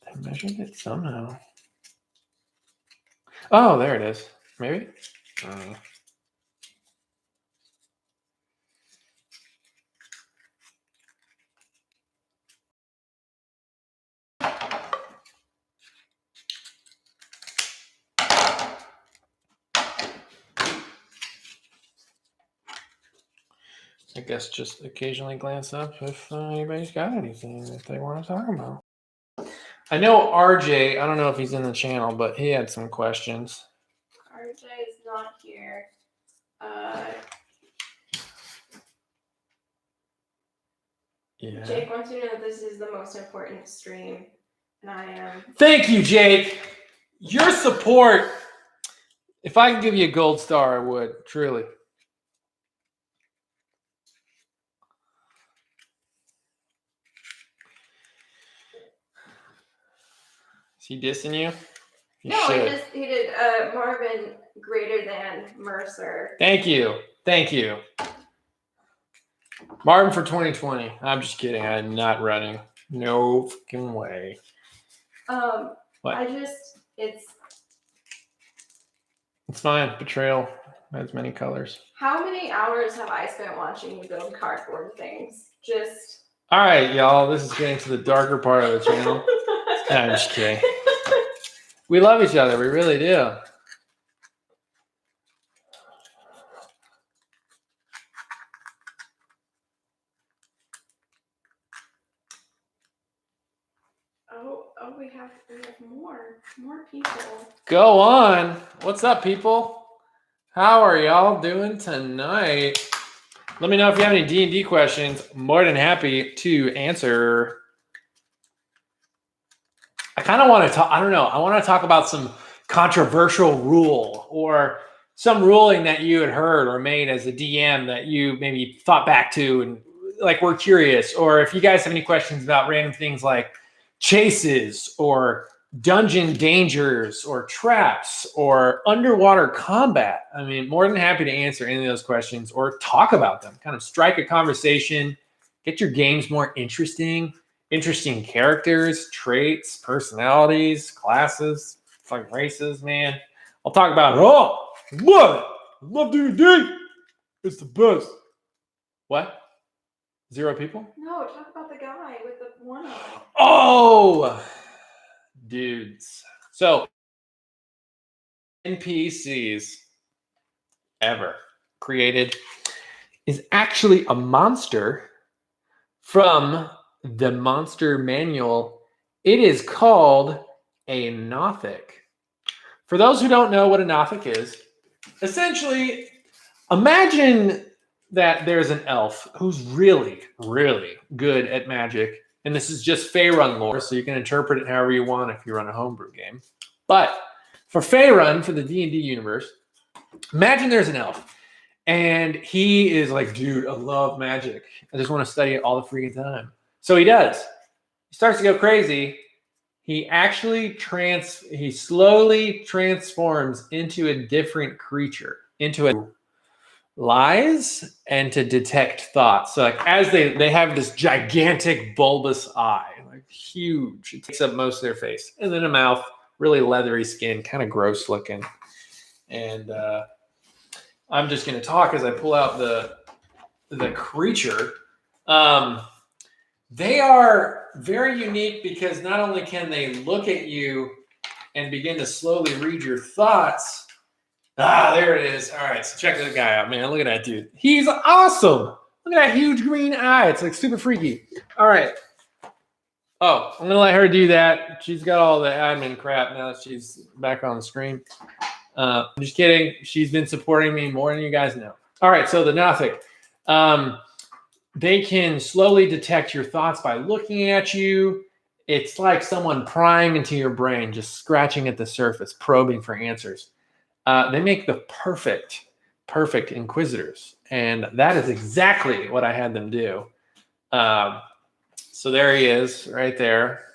I measured it somehow. Oh, there it is. Maybe? I don't know. I guess just occasionally glance up if anybody's got anything that they want to talk about. I know RJ, I don't know if he's in the channel, but he had some questions. RJ is not here. Yeah. Jake wants you to know this is the most important stream, and I am. Thank you, Jake. Your support. If I could give you a gold star, I would, truly. Is he dissing you? No, he did Marvin greater than Mercer. Thank you. Thank you. Marvin for 2020. I'm just kidding. I'm not running. No fucking way. What? It's fine. Betrayal has many colors. How many hours have I spent watching you build cardboard things? Just. All right, y'all. This is getting to the darker part of the channel. I'm just kidding. We love each other. We really do. Oh, we have more people. Go on. What's up, people? How are y'all doing tonight? Let me know if you have any D&D questions. More than happy to answer. I kind of want to talk, I don't know. I want to talk about some controversial rule or some ruling that you had heard or made as a DM that you maybe thought back to and like we're curious. Or if you guys have any questions about random things like chases or dungeon dangers or traps or underwater combat? I mean, more than happy to answer any of those questions or talk about them, kind of strike a conversation, get your games more interesting characters, traits, personalities, classes, fucking races, man. I'll talk about it all. Love it. Love D&D. It's the best. What? 0 people? No, talk about the guy with the one eye. Oh, dudes. So, NPCs ever created is actually a monster from the monster manual. It is called a Nothic. For those who don't know what a Nothic is, essentially, imagine that there's an elf who's really, really good at magic. And this is just Faerun lore, so you can interpret it however you want if you run a homebrew game. But for Faerun, for the D&D universe, imagine there's an elf. And he is like, dude, I love magic. I just want to study it all the freaking time. So he does. He starts to go crazy. He actually he slowly transforms into a different creature, into a lies and to detect thoughts. So like as they have this gigantic bulbous eye, like huge. It takes up most of their face. And then a mouth, really leathery skin, kind of gross looking. And I'm just going to talk as I pull out the creature. They are very unique because not only can they look at you and begin to slowly read your thoughts. There it is. All right, so check this guy out, man. Look at that dude. He's awesome. Look at that huge green eye. It's like super freaky. All right. Oh, I'm going to let her do that. She's got all the admin crap now that she's back on the screen. I'm just kidding. She's been supporting me more than you guys know. All right, so the Nothic. They can slowly detect your thoughts by looking at you. It's like someone prying into your brain, just scratching at the surface, probing for answers. They make the perfect inquisitors. And that is exactly what I had them do. So there he is right there,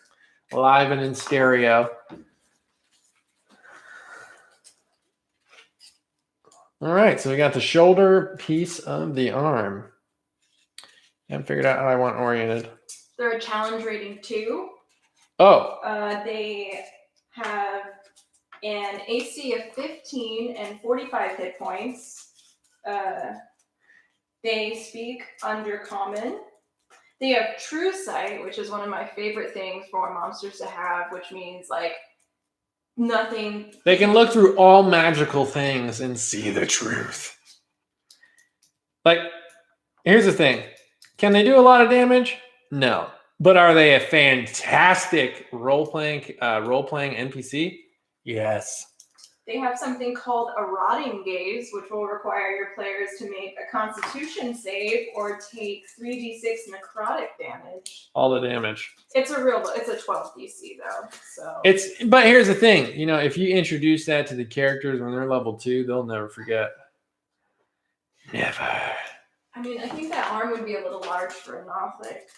live and in stereo. All right, so we got the shoulder piece of the arm. I haven't figured out how I want oriented. They're a challenge rating 2. Oh. They have an AC of 15 and 45 hit points. They speak Undercommon. They have True Sight, which is one of my favorite things for monsters to have, which means like nothing. They can look through all magical things and see the truth. Like, here's the thing. Can they do a lot of damage? No. But are they a fantastic role-playing NPC? Yes. They have something called a Rotting Gaze, which will require your players to make a Constitution save or take 3d6 necrotic damage. All the damage. It's a 12 DC though. So but here's the thing, if you introduce that to the characters when they're level 2, they'll never forget. Never. I mean, I think that arm would be a little large for a Nothic,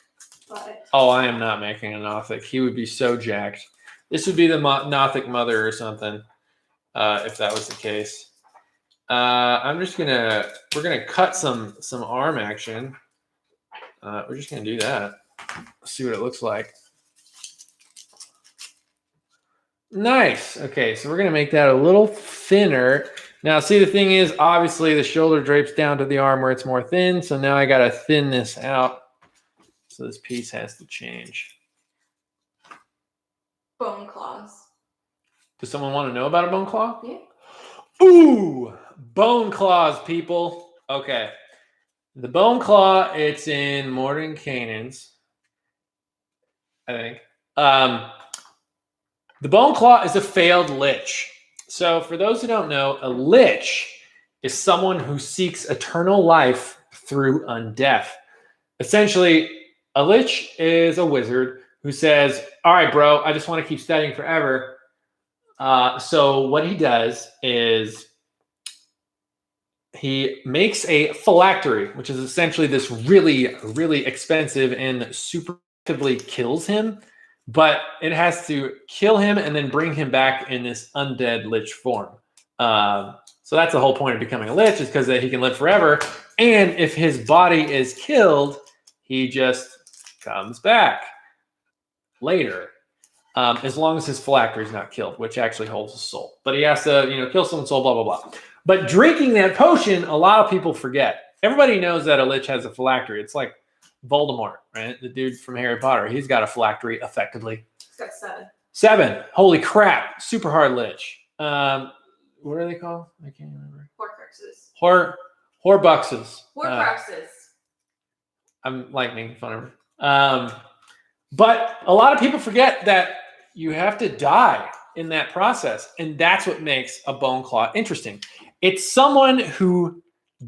but oh, I am not making a Nothic. He would be so jacked. This would be the Nothic mother or something. If that was the case. We're gonna cut some arm action. We're just gonna do that. Let's see what it looks like. Nice. Okay, so we're gonna make that a little thinner. Now, see, the thing is, obviously the shoulder drapes down to the arm where it's more thin. So now I gotta thin this out. So this piece has to change. Bone claws. Does someone want to know about a bone claw? Yeah. Ooh, bone claws, people. Okay. The bone claw, it's in Mordenkainen's, I think. The bone claw is a failed lich. So for those who don't know, a lich is someone who seeks eternal life through undeath. Essentially, a lich is a wizard who says, all right, bro, I just want to keep studying forever. So what he does is he makes a phylactery, which is essentially this really, really expensive and super effectively kills him, but it has to kill him and then bring him back in this undead lich form. So that's the whole point of becoming a lich, is because he can live forever. And if his body is killed, he just comes back later, as long as his phylactery is not killed, which actually holds his soul. But he has to, kill someone's soul, blah, blah, blah. But drinking that potion, a lot of people forget. Everybody knows that a lich has a phylactery. It's like Voldemort, right? The dude from Harry Potter. He's got a phylactery, effectively. It's got 7. 7. Holy crap. Super hard lich. What are they called? I can't remember. Horcruxes. Horbuxes. Horcruxes. I'm like making fun of her. But a lot of people forget that you have to die in that process. And that's what makes a bone claw interesting. It's someone who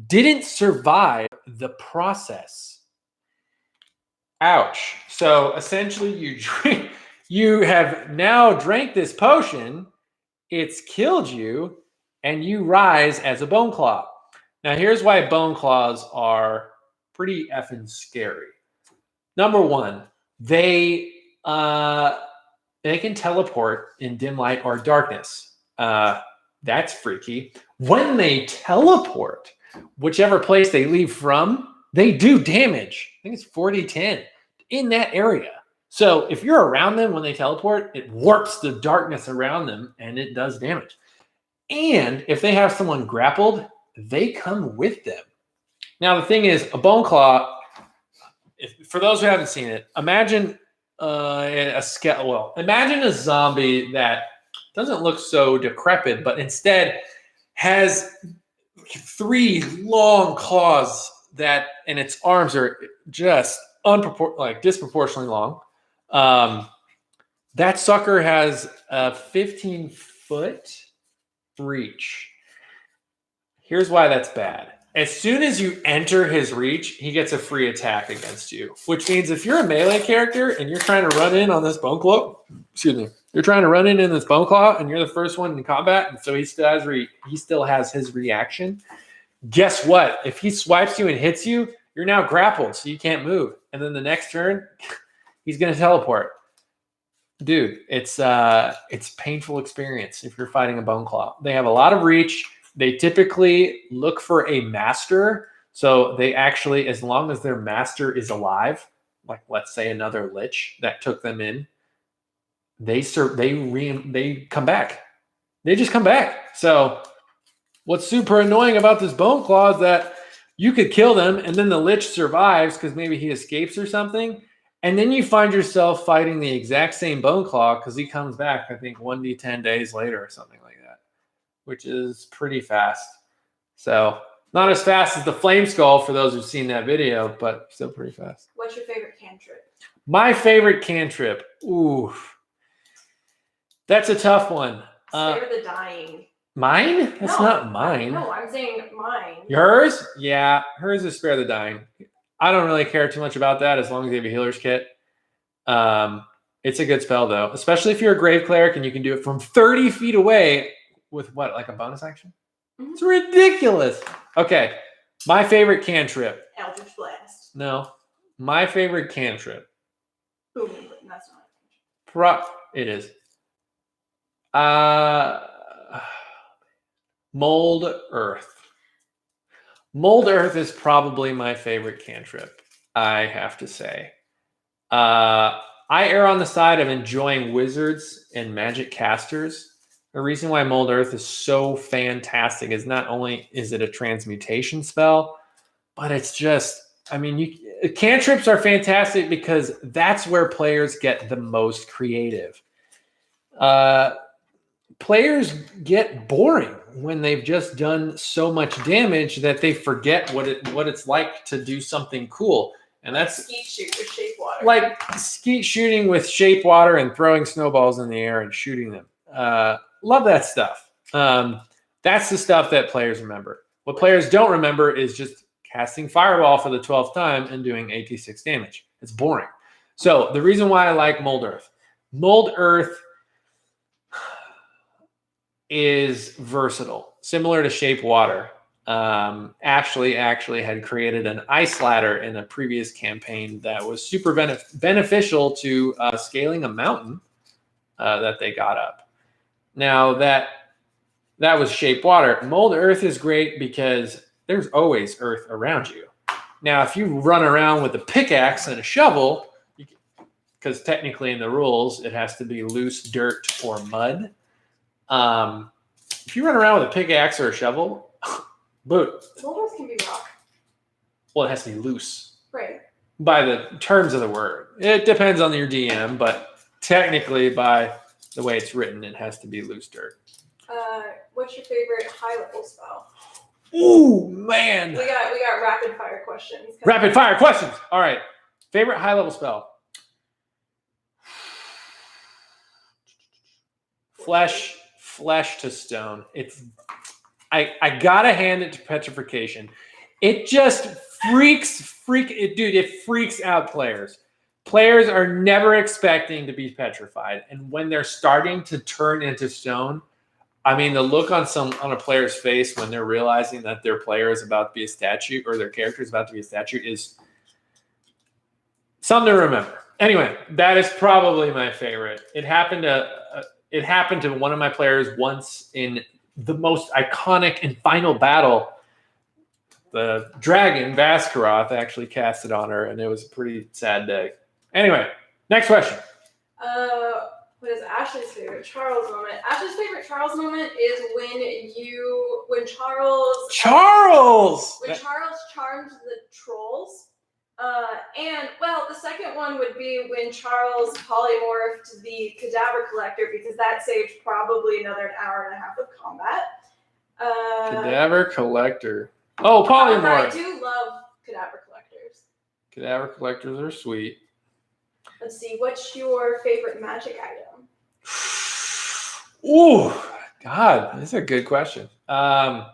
didn't survive the process. Ouch. So essentially you have now drank this potion, it's killed you, and you rise as a bone claw. Now here's why bone claws are pretty effing scary. Number one, they can teleport in dim light or darkness. That's freaky. When they teleport, whichever place they leave from, they do damage. I think it's 40-10 in that area. So if you're around them when they teleport, it warps the darkness around them and it does damage. And if they have someone grappled, they come with them. Now the thing is, a bone claw, for those who haven't seen it, imagine imagine a zombie that doesn't look so decrepit, but instead has 3 long claws and its arms are just disproportionately long. That sucker has a 15-foot reach. Here's why that's bad. As soon as you enter his reach, he gets a free attack against you, which means if you're a melee character and you're trying to run in on this bone claw, you're trying to run in this bone claw and you're the first one in combat, and so he still has his reaction. Guess what? If he swipes you and hits you, you're now grappled, so you can't move. And then the next turn, he's going to teleport. Dude, it's painful experience if you're fighting a bone claw. They have a lot of reach. They typically look for a master. So they actually, as long as their master is alive, like let's say another lich that took them in, they come back. They just come back. So what's super annoying about this bone claw is that you could kill them and then the lich survives because maybe he escapes or something. And then you find yourself fighting the exact same bone claw because he comes back, I think, 1d10 days later or something like that, which is pretty fast. So not as fast as the flame skull for those who've seen that video, but still pretty fast. What's your favorite cantrip? My favorite cantrip. Ooh. That's a tough one. Spare the dying. Mine? That's not mine. No, I'm saying mine. Yours? Yeah, hers is spare the dying. I don't really care too much about that as long as you have a healer's kit. It's a good spell, though, especially if you're a grave cleric and you can do it from 30 feet away with what, like a bonus action? Mm-hmm. It's ridiculous. Okay, my favorite cantrip. Eldritch Blast. No, my favorite cantrip. Booming, but that's not. It is. Mold Earth. Mold Earth is probably my favorite cantrip, I have to say. I err on the side of enjoying wizards and magic casters. The reason why Mold Earth is so fantastic is not only is it a transmutation spell, but it's just, cantrips are fantastic because that's where players get the most creative. Players get boring when they've just done so much damage that they forget what it's like to do something cool. And that's skeet shoot with shape water. Like skeet shooting with shape water and throwing snowballs in the air and shooting them. Love that stuff. That's the stuff that players remember. What players don't remember is just casting Fireball for the 12th time and doing 86 damage. It's boring. So the reason why I like Mold Earth is versatile, similar to Shape Water. Ashley actually had created an ice ladder in a previous campaign that was super beneficial to scaling a mountain that they got up. Now that was shape water. Mold earth is great because there's always earth around you. Now, if you run around with a pickaxe and a shovel, because technically in the rules it has to be loose dirt or mud. If you run around with a pickaxe or a shovel, boot. Mold earth can be rock. Well, it has to be loose. Right. By the terms of the word. It depends on your DM, but technically by the way it's written, it has to be loose dirt. What's your favorite high level spell? Ooh, man. We got rapid fire questions. Rapid fire questions. All right. Favorite high level spell? Flesh to stone. I gotta hand it to petrification. It just it freaks out players. Players are never expecting to be petrified, and when they're starting to turn into stone, I mean, the look on a player's face when they're realizing that their player is about to be a statue or their character is about to be a statue is something to remember. Anyway, that is probably my favorite. It happened to one of my players once in the most iconic and final battle. The dragon Vaskaroth actually cast it on her, and it was a pretty sad day. Anyway, next question. What is Ashley's favorite Charles moment? Ashley's favorite Charles moment is when Charles charmed the trolls. And the second one would be when Charles polymorphed the cadaver collector, because that saved probably another hour and a half of combat. Cadaver collector. Oh, polymorph. I do love cadaver collectors. Cadaver collectors are sweet. Let's see. What's your favorite magic item? Ooh, God, that's a good question. Do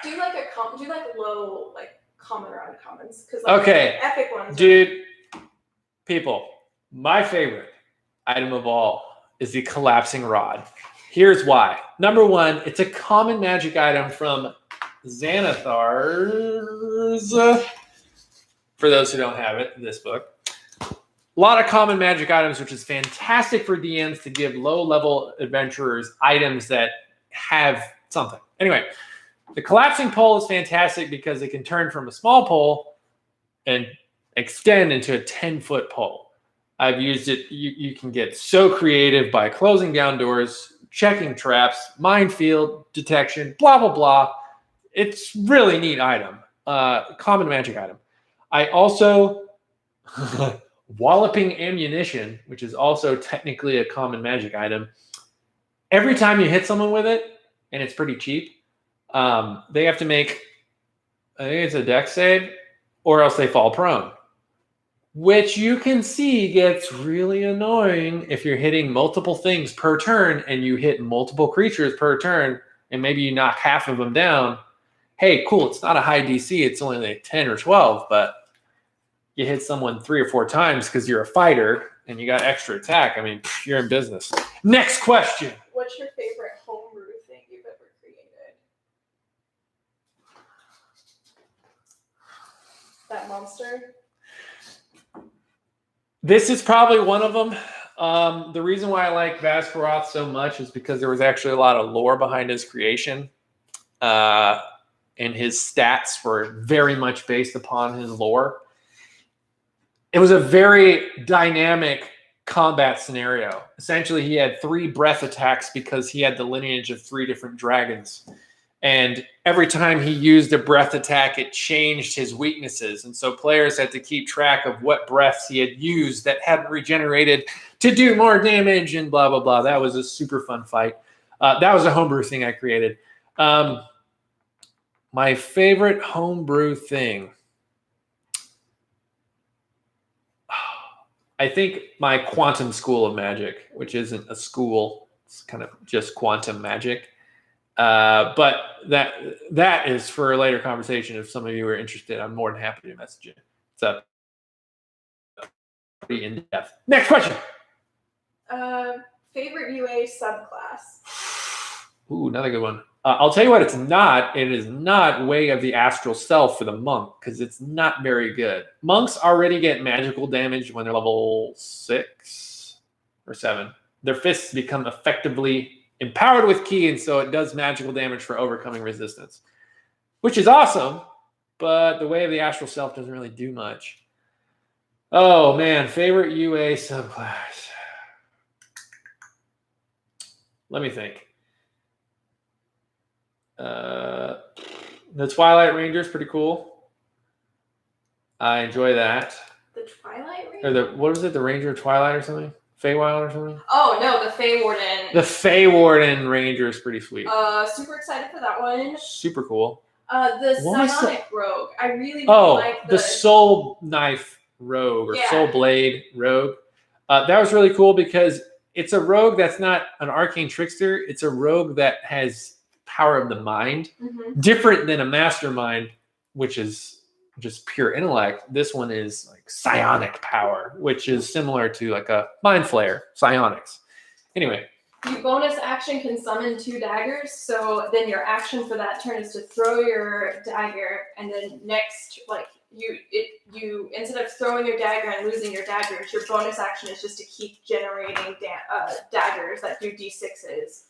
you like low common or uncommons? Because okay, epic ones. Dude, people, my favorite item of all is the collapsing rod. Here's why. Number one, it's a common magic item from Xanathar's. For those who don't have it, this book. A lot of common magic items, which is fantastic for DMs to give low-level adventurers items that have something. Anyway, the collapsing pole is fantastic because it can turn from a small pole and extend into a 10-foot pole. I've used it. You can get so creative by closing down doors, checking traps, minefield detection, blah, blah, blah. It's really neat item. Common magic item. I also, walloping ammunition, which is also technically a common magic item. Every time you hit someone with it, and it's pretty cheap, they have to make, I think it's a dex save, or else they fall prone. Which you can see gets really annoying if you're hitting multiple things per turn and you hit multiple creatures per turn and maybe you knock half of them down. Hey, cool, it's not a high DC, it's only like 10 or 12, but you hit someone 3 or 4 times because you're a fighter and you got extra attack. I mean, you're in business. Next question. What's your favorite homebrew thing you've ever created? That monster? This is probably one of them. The reason why I like Vaskaroth so much is because there was actually a lot of lore behind his creation. And his stats were very much based upon his lore. It was a very dynamic combat scenario. Essentially, he had 3 breath attacks because he had the lineage of 3 different dragons. And every time he used a breath attack, it changed his weaknesses. And so players had to keep track of what breaths he had used that hadn't regenerated to do more damage and blah, blah, blah. That was a super fun fight. That was a homebrew thing I created. My favorite homebrew thing. I think my Quantum School of Magic, which isn't a school. It's kind of just quantum magic. But that is for a later conversation. If some of you are interested, I'm more than happy to message you. It's up pretty in depth. Next question. Favorite UA subclass? Ooh, another good one. I'll tell you what, it's not. It is not Way of the Astral Self for the monk because it's not very good. Monks already get magical damage when they're level 6 or 7. Their fists become effectively empowered with ki, and so it does magical damage for overcoming resistance, which is awesome. But the Way of the Astral Self doesn't really do much. Oh man, favorite UA subclass. Let me think. The Twilight Ranger is pretty cool. I enjoy that. The Twilight Ranger? Or what was it? The Ranger of Twilight or something? Feywild or something? Oh no, the Feywarden. The Feywarden Ranger is pretty sweet. Super excited for that one. Super cool. The What was Psionic Rogue. I really like the Soul Knife Rogue or Soul Blade Rogue. That was really cool because it's a rogue that's not an arcane trickster. It's a rogue that has power of the mind, different than a mastermind, which is just pure intellect. This one is like psionic power, which is similar to like a mind flayer, psionics. Anyway. You bonus action can summon 2 daggers, so then your action for that turn is to throw your dagger, and then next, like you instead of throwing your dagger and losing your daggers, your bonus action is just to keep generating daggers that do d6s.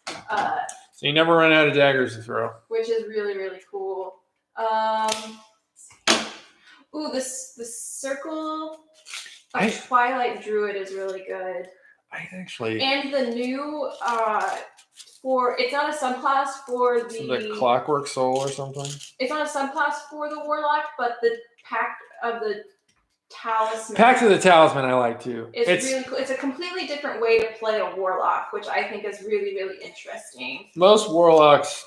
So you never run out of daggers to throw. Which is really, really cool. Ooh, the Circle of Twilight Druid is really good. And the new it's not a subclass for the Clockwork Soul or something. It's not a subclass for the Warlock, but the Pact of the Talisman. Pact of the Talisman, I like too. It's really cool. It's a completely different way to play a Warlock, which I think is really, really interesting. Most Warlocks,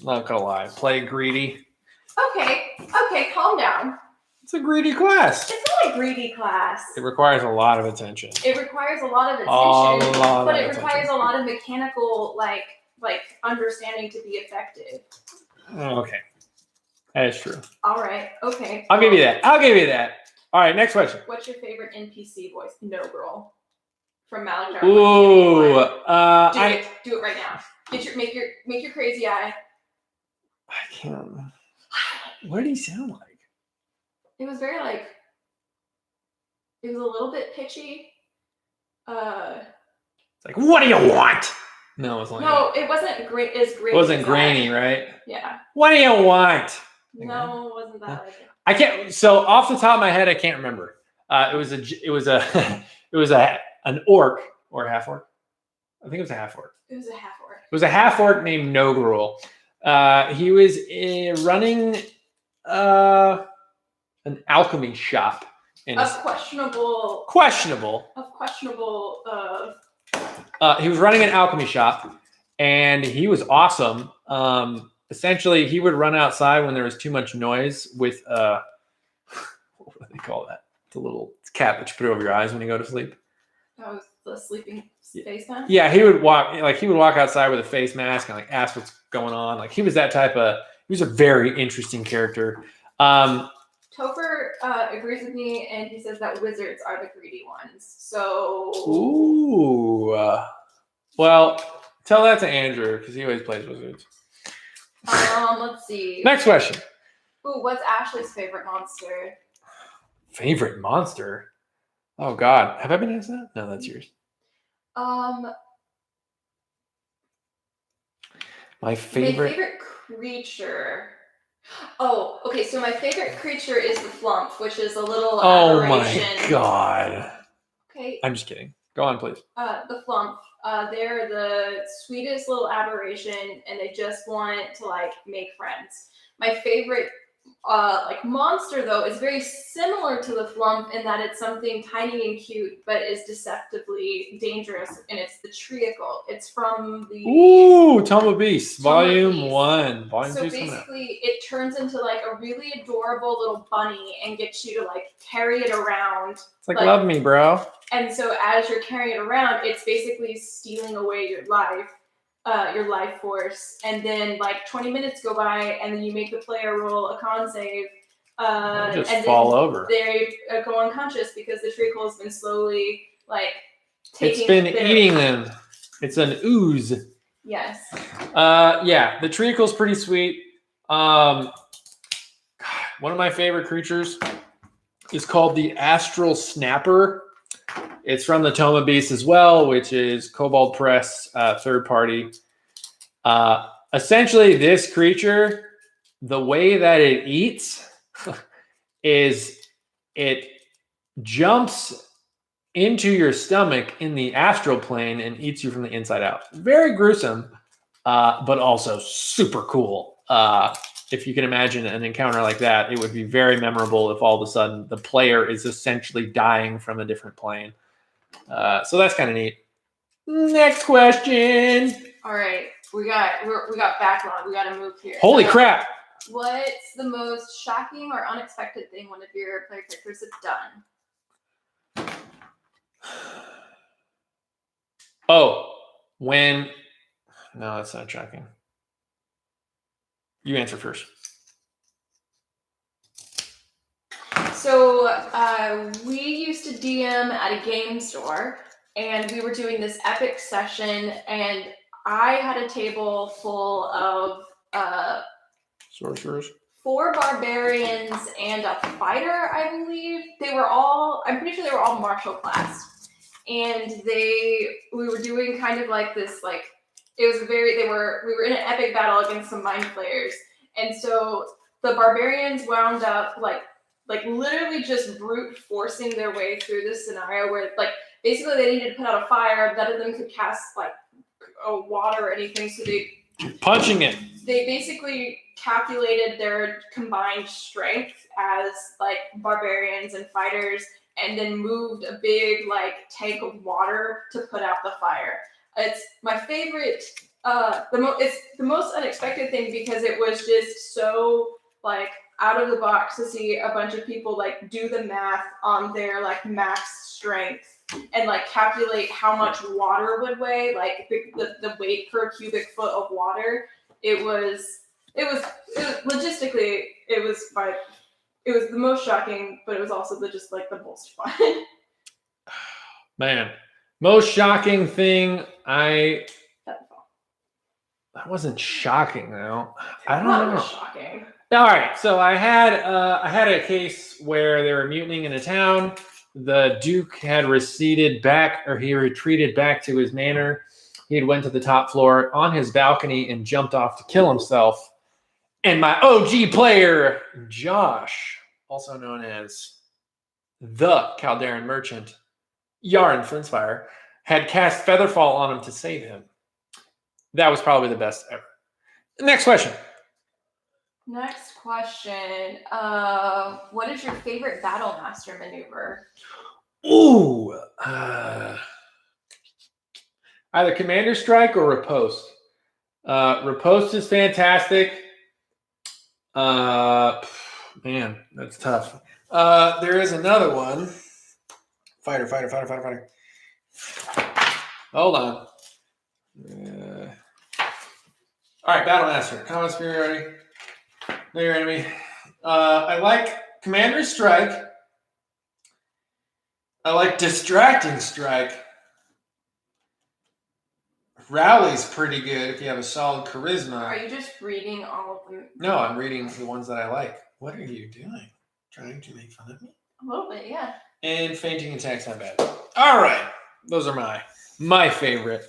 not gonna lie, play greedy. Okay, calm down. It's a greedy class. It's not a greedy class. It requires a lot of attention. It requires a lot of attention, but it requires a lot of mechanical, like understanding to be effective. Okay, that is true. All right. Okay. I'll give you that. All right, next question. What's your favorite NPC voice? No Girl from Malachar. Ooh, do it right now. Make your crazy eye. I can't. What did he sound like? It was very it was a little bit pitchy. It's like, what do you want? No, it's like it wasn't great. It wasn't grainy, right? Yeah. What do you want? No, it wasn't that. Like it. I can't. So off the top of my head, I can't remember. It was an orc or a half orc. I think it was a half orc. It was a half orc. It was a half orc named Nogrul. He was running an alchemy shop. Of questionable. He was running an alchemy shop, and he was awesome. Essentially, he would run outside when there was too much noise with what do they call that? The little cap that you put over your eyes when you go to sleep. That was the sleeping face mask? Yeah, he would walk outside with a face mask and like ask what's going on. Like he was a very interesting character. Topher agrees with me, and he says that wizards are the greedy ones. So. Ooh. Well, tell that to Andrew because he always plays wizards. Let's see. Next question. Ooh, what's Ashley's favorite monster? Favorite monster? Oh God, have I been asked that? No, that's yours. My favorite creature. Oh, okay. So my favorite creature is the Flump, which is a little aberration. Oh my God. Okay. I'm just kidding. Go on, please. The Flump. They're the sweetest little aberration, and they just want to make friends. My favorite monster though is very similar to the Flump in that it's something tiny and cute, but is deceptively dangerous, and it's the Treacle. It's from the Tome of Beasts, Volume 1. Volume 2 So basically, it turns into a really adorable little bunny and gets you to carry it around. It's like love me, bro. And so as you're carrying it around, it's basically stealing away your life force, and then 20 minutes go by, and then you make the player roll a con save, and fall over. They go unconscious because the treacle has been slowly taking. It's been eating them. It's an ooze. Yes. Yeah, the treacle's pretty sweet. One of my favorite creatures is called the Astral Snapper. It's from the Toma Beast as well, which is Kobold Press third party. Essentially, this creature, the way that it eats is it jumps into your stomach in the astral plane and eats you from the inside out. Very gruesome, but also super cool. If you can imagine an encounter like that, it would be very memorable if all of a sudden the player is essentially dying from a different plane. So that's kind of neat. Next question. All right, we got backlog. We got to move here. Holy So, crap. What's the most shocking or unexpected thing one of your player characters have done? Oh, when... No, that's not shocking. You answer first. So we used to DM at a game store, and we were doing this epic session, and I had a table full of Sorcerers. 4 barbarians and a fighter, I believe. I'm pretty sure they were all martial class. And we were doing kind of like this, like, we were in an epic battle against some mind flayers. And so the barbarians wound up like literally just brute forcing their way through this scenario where like basically they needed to put out a fire. None of them could cast like a water or anything. So Punching it. they basically calculated their combined strength as like barbarians and fighters, and then moved a big like tank of water to put out the fire. It's my favorite. It's the most unexpected thing because it was just so like out of the box to see a bunch of people like do the math on their like max strength and like calculate how much water would weigh, like the weight per cubic foot of water. It was logistically it was the most shocking, but it was also the most fun. Man, most shocking thing that wasn't shocking though. I don't know. Was shocking. All right, so I had a case where they were mutinying in a town. The Duke had retreated back to his manor. He had went to the top floor on his balcony and jumped off to kill himself. And my OG player, Josh, also known as the Calderan Merchant, Yaron Flintsfire, had cast Featherfall on him to save him. That was probably the best ever. Next question. Next question. What is your favorite Battle Master maneuver? Ooh. Either Commander Strike or Riposte. Riposte is fantastic. Man, that's tough. There is another one. Fighter. Hold on. All right, Battle Master. Common superiority. Know your enemy. I like Commander Strike. I like Distracting Strike. Rally's pretty good if you have a solid charisma. Are you just reading all of them? No, I'm reading the ones that I like. What are you doing? Trying to make fun of me? A little bit, yeah. And fainting attacks not bad. All right. Those are my favorite.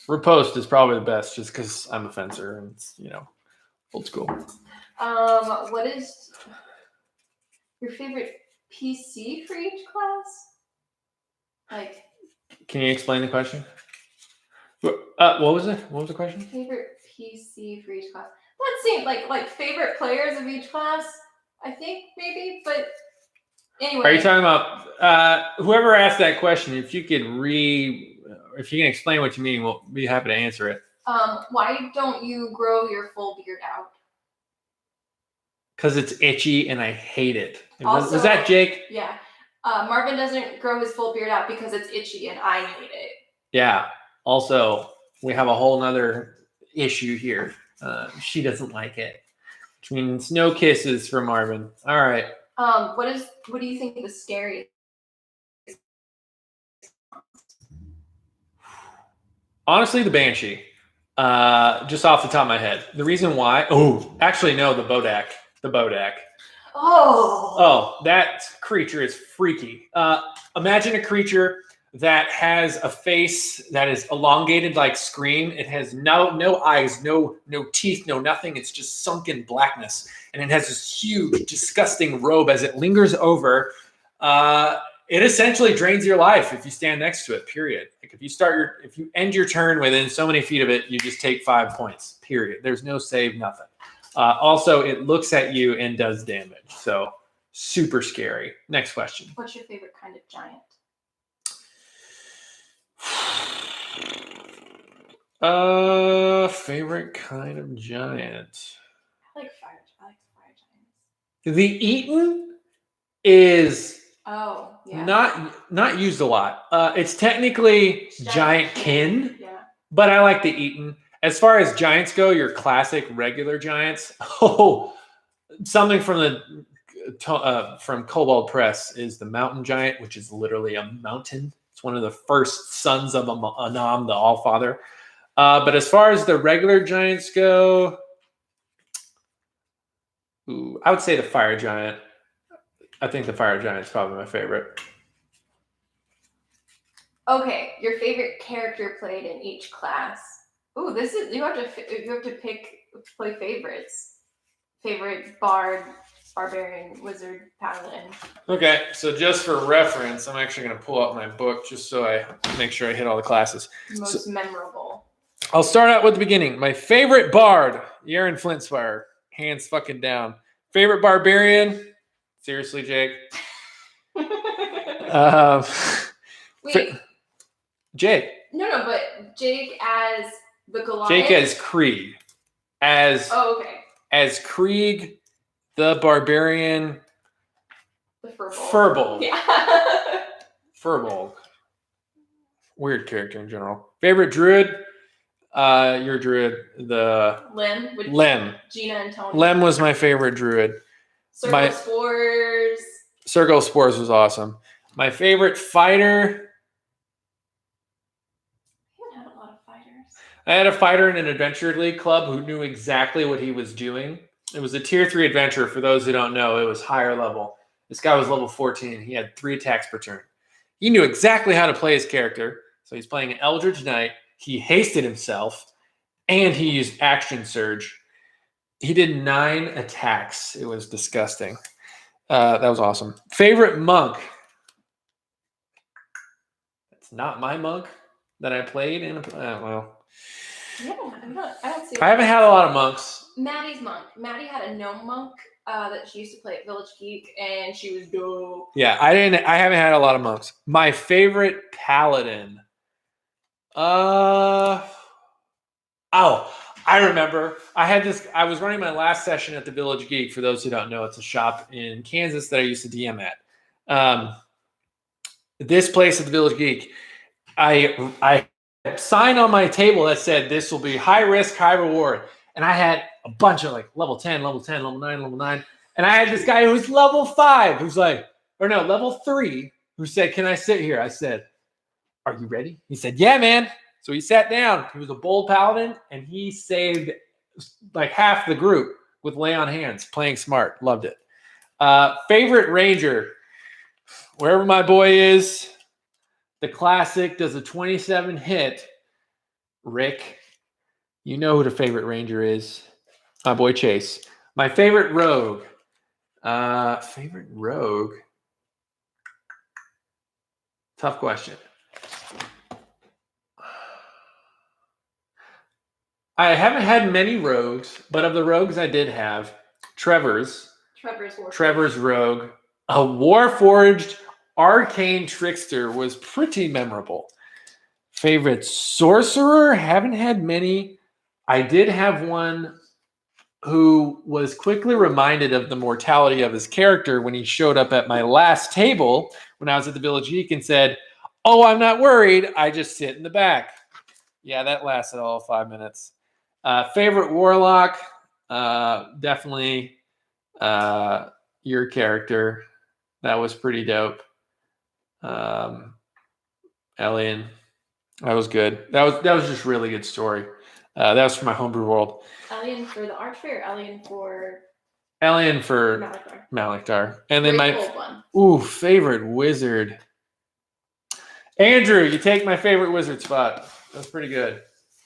Riposte is probably the best just because I'm a fencer and it's, old school. What is your favorite PC for each class? Like, can you explain the question? What was it? What was the question? Favorite PC for each class. Let's see, like favorite players of each class. I think maybe, but anyway. Are you talking about whoever asked that question? If you can explain what you mean, we'll be happy to answer it. Why don't you grow your full beard out? Because it's itchy and I hate it. Also, was that Jake? Yeah. Marvin doesn't grow his full beard out because it's itchy and I hate it. Yeah. Also, we have a whole nother issue here. She doesn't like it, which means no kisses for Marvin. All right. What do you think the scariest? Honestly, the Banshee. Just off the top of my head. The reason why, actually no, the Bodak. The Bodak. Oh, that creature is freaky. Imagine a creature that has a face that is elongated like Scream. It has no eyes, no teeth, no nothing. It's just sunken blackness, and it has this huge, disgusting robe as it lingers over. It essentially drains your life if you stand next to it. Period. Like if you end your turn within so many feet of it, you just take 5 points. Period. There's no save, nothing. Also, it looks at you and does damage. So super scary. Next question. What's your favorite kind of giant? Favorite kind of giant. I like fire giants. The Eaton is yeah. not used a lot. It's technically giant kin, Yeah. but I like the Eaton. As far as giants go, your classic regular giants. Something from from Cobalt Press is the Mountain Giant, which is literally a mountain. It's one of the first sons of Anam, the Allfather. But as far as the regular giants go, I would say the Fire Giant. I think the Fire Giant is probably my favorite. Okay, your favorite character played in each class. Ooh, this is you have to play favorites. Favorite bard, barbarian, wizard, paladin. Okay, so just for reference, I'm actually going to pull out my book just so I make sure I hit all the classes. Most memorable. I'll start out with the beginning. My favorite bard, Yaren Flintspire. Hands fucking down. Favorite barbarian? Seriously, Jake? Wait. Jake. No, but Jake as the Goliath. Jake as Krieg. As Krieg, the barbarian. The Furbolg. Furbolg. Yeah. Furbolg. Weird character in general. Favorite druid? Your druid, the Lem. Gina and Tony. Lem was my favorite druid. Circle Spores. Circle Spores was awesome. My favorite fighter. You haven't had a lot of fighters. I had a fighter in an Adventure League club who knew exactly what he was doing. It was a tier 3 adventure. For those who don't know, it was higher level. This guy was level 14. He had 3 attacks per turn. He knew exactly how to play his character. So he's playing an Eldritch Knight. He hasted himself, and he used Action Surge. He did 9 attacks. It was disgusting. That was awesome. Favorite monk? That's not my monk that I played in. Well, I haven't had a lot of monks. Maddie's monk. Maddie had a gnome monk that she used to play at Village Geek, and she was dope. Yeah, I haven't had a lot of monks. My favorite paladin. I remember. I was running my last session at the Village Geek. For those who don't know, it's a shop in Kansas that I used to DM at. This place at the Village Geek, I had a sign on my table that said this will be high risk, high reward. And I had a bunch of like level 10, level 10, level 9, level 9. And I had this guy who's level 5 who's like, or no, level 3 who said, "Can I sit here?" I said, "Are you ready?" He said, "Yeah, man." So he sat down. He was a bold paladin, and he saved like half the group with lay on hands, playing smart. Loved it. Favorite ranger, wherever my boy is, the classic does a 27 hit. Rick, you know who the favorite ranger is. My boy Chase. My favorite rogue. Favorite rogue. Tough question. I haven't had many rogues, but of the rogues I did have, Trevor's rogue, a Warforged Arcane Trickster was pretty memorable. Favorite sorcerer, haven't had many. I did have one who was quickly reminded of the mortality of his character when he showed up at my last table when I was at the Village Geek and said, "Oh, I'm not worried. I just sit in the back." Yeah, that lasted all 5 minutes. Favorite warlock, definitely your character. That was pretty dope. Elian, that was good. That was just really good story. That was for my homebrew world. Alien for the Archfey or Alien for Alien for Malachar? Malachar. And then Great my old one. favorite wizard. Andrew, you take my favorite wizard spot. That's pretty good.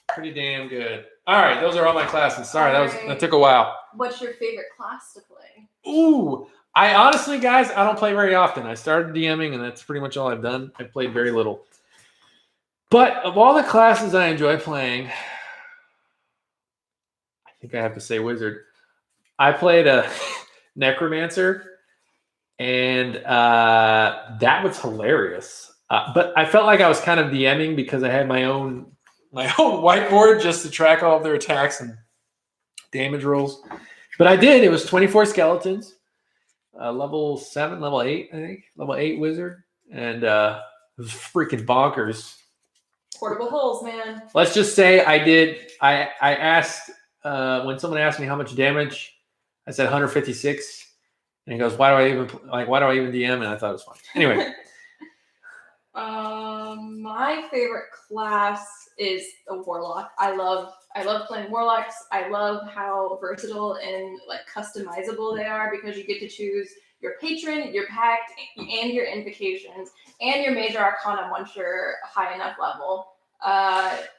Pretty damn good. All right, those are all my classes. Sorry, that took a while. What's your favorite class to play? Ooh, I honestly, guys, I don't play very often. I started DMing, and that's pretty much all I've done. I played very little. But of all the classes I enjoy playing, I think I have to say wizard. I played a necromancer, and that was hilarious. But I felt like I was kind of DMing because I had my own whiteboard just to track all of their attacks and damage rolls. But I did. It was 24 skeletons, level 7, level 8, I think, level 8 wizard, and it was freaking bonkers. Portable holes, man. Let's just say I did. I asked when someone asked me how much damage, I said 156, and he goes, "Why do I even DM?" And I thought it was fun. Anyway. My favorite class is a warlock. I love playing warlocks. I love how versatile and like customizable they are because you get to choose your patron, your pact, and your invocations, and your major arcana once you're high enough level.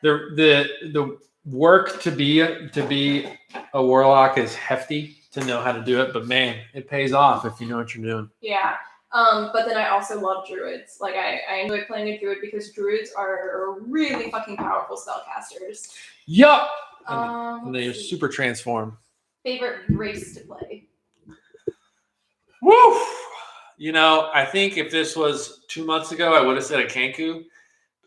The work to be a warlock is hefty to know how to do it, but man, it pays off if you know what you're doing. Yeah. But then I also love druids. Like I enjoy playing a druid because druids are really fucking powerful spellcasters. Yup. And they super transform. Favorite race to play? Woo! You know, I think if this was 2 months ago, I would have said a Kenku.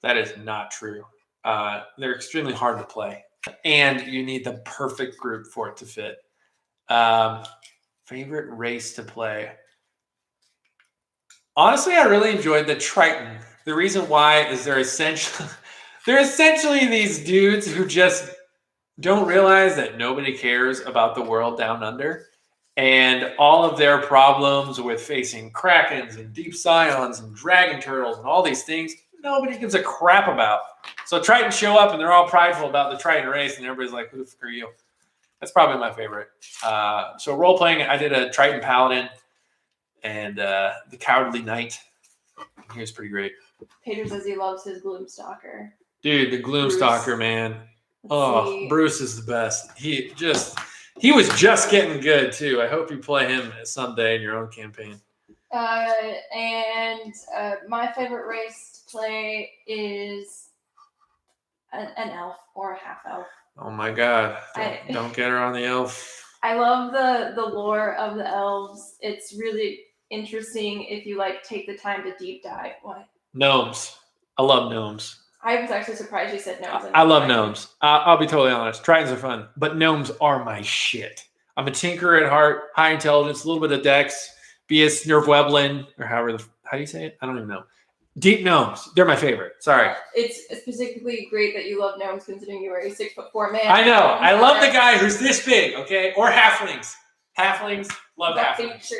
That is not true. They're extremely hard to play, and you need the perfect group for it to fit. Favorite race to play? Honestly, I really enjoyed the Triton. The reason why is they're essentially these dudes who just don't realize that nobody cares about the world down under. And all of their problems with facing Krakens and Deep Scions and Dragon Turtles and all these things, nobody gives a crap about. So Tritons show up and they're all prideful about the Triton race, and everybody's like, who the fuck are you? That's probably my favorite. So role-playing, I did a Triton Paladin and the Cowardly Knight. He was pretty great. Pedro says he loves his Gloomstalker. Dude, the Gloomstalker, man. Bruce is the best. He was just getting good too. I hope you play him someday in your own campaign. And my favorite race to play is an elf or a half elf. Oh my god! Don't get her on the elf. I love the lore of the elves. It's really interesting if you like take the time to deep dive. What? Gnomes. I love gnomes. I was actually surprised you said gnomes. I love gnomes. I'll be totally honest. Tritons are fun, but gnomes are my shit. I'm a tinkerer at heart, high intelligence, a little bit of dex, BS Nervweblin, or how do you say it? I don't even know. Deep gnomes. They're my favorite. Sorry. It's specifically great that you love gnomes considering you are a 6'4" man. I know. I love the guy who's this big, okay? Or halflings. Halflings. Love halflings.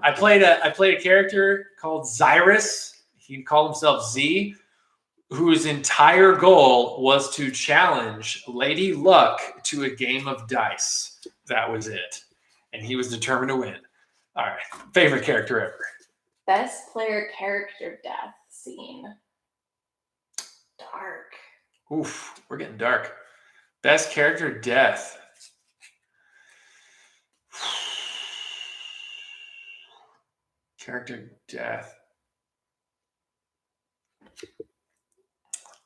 I played a character called Zyrus. He called himself Z, whose entire goal was to challenge Lady Luck to a game of dice. That was it. And he was determined to win. All right. Favorite character ever. Best player character death scene. Dark. Oof, we're getting dark. Best character death. Character death.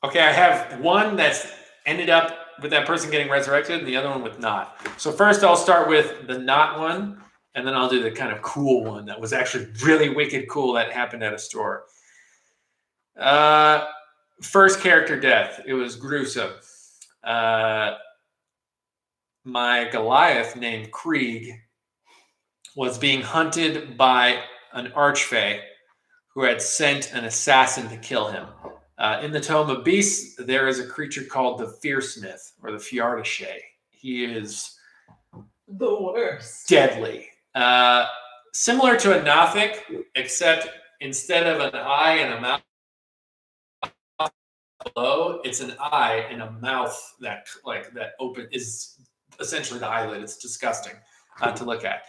Okay, I have one that's ended up with that person getting resurrected and the other one with not. So first I'll start with the not one, and then I'll do the kind of cool one that was actually really wicked cool that happened at a store. First character death. It was gruesome. My Goliath named Krieg was being hunted by an archfey who had sent an assassin to kill him. In the Tome of Beasts, there is a creature called the Fearsmith, or the Fiardashe. He is the worst. Deadly. Similar to a Nothic, except instead of an eye and a mouth, below, it's an eye and a mouth that open is essentially the eyelid. It's disgusting to look at.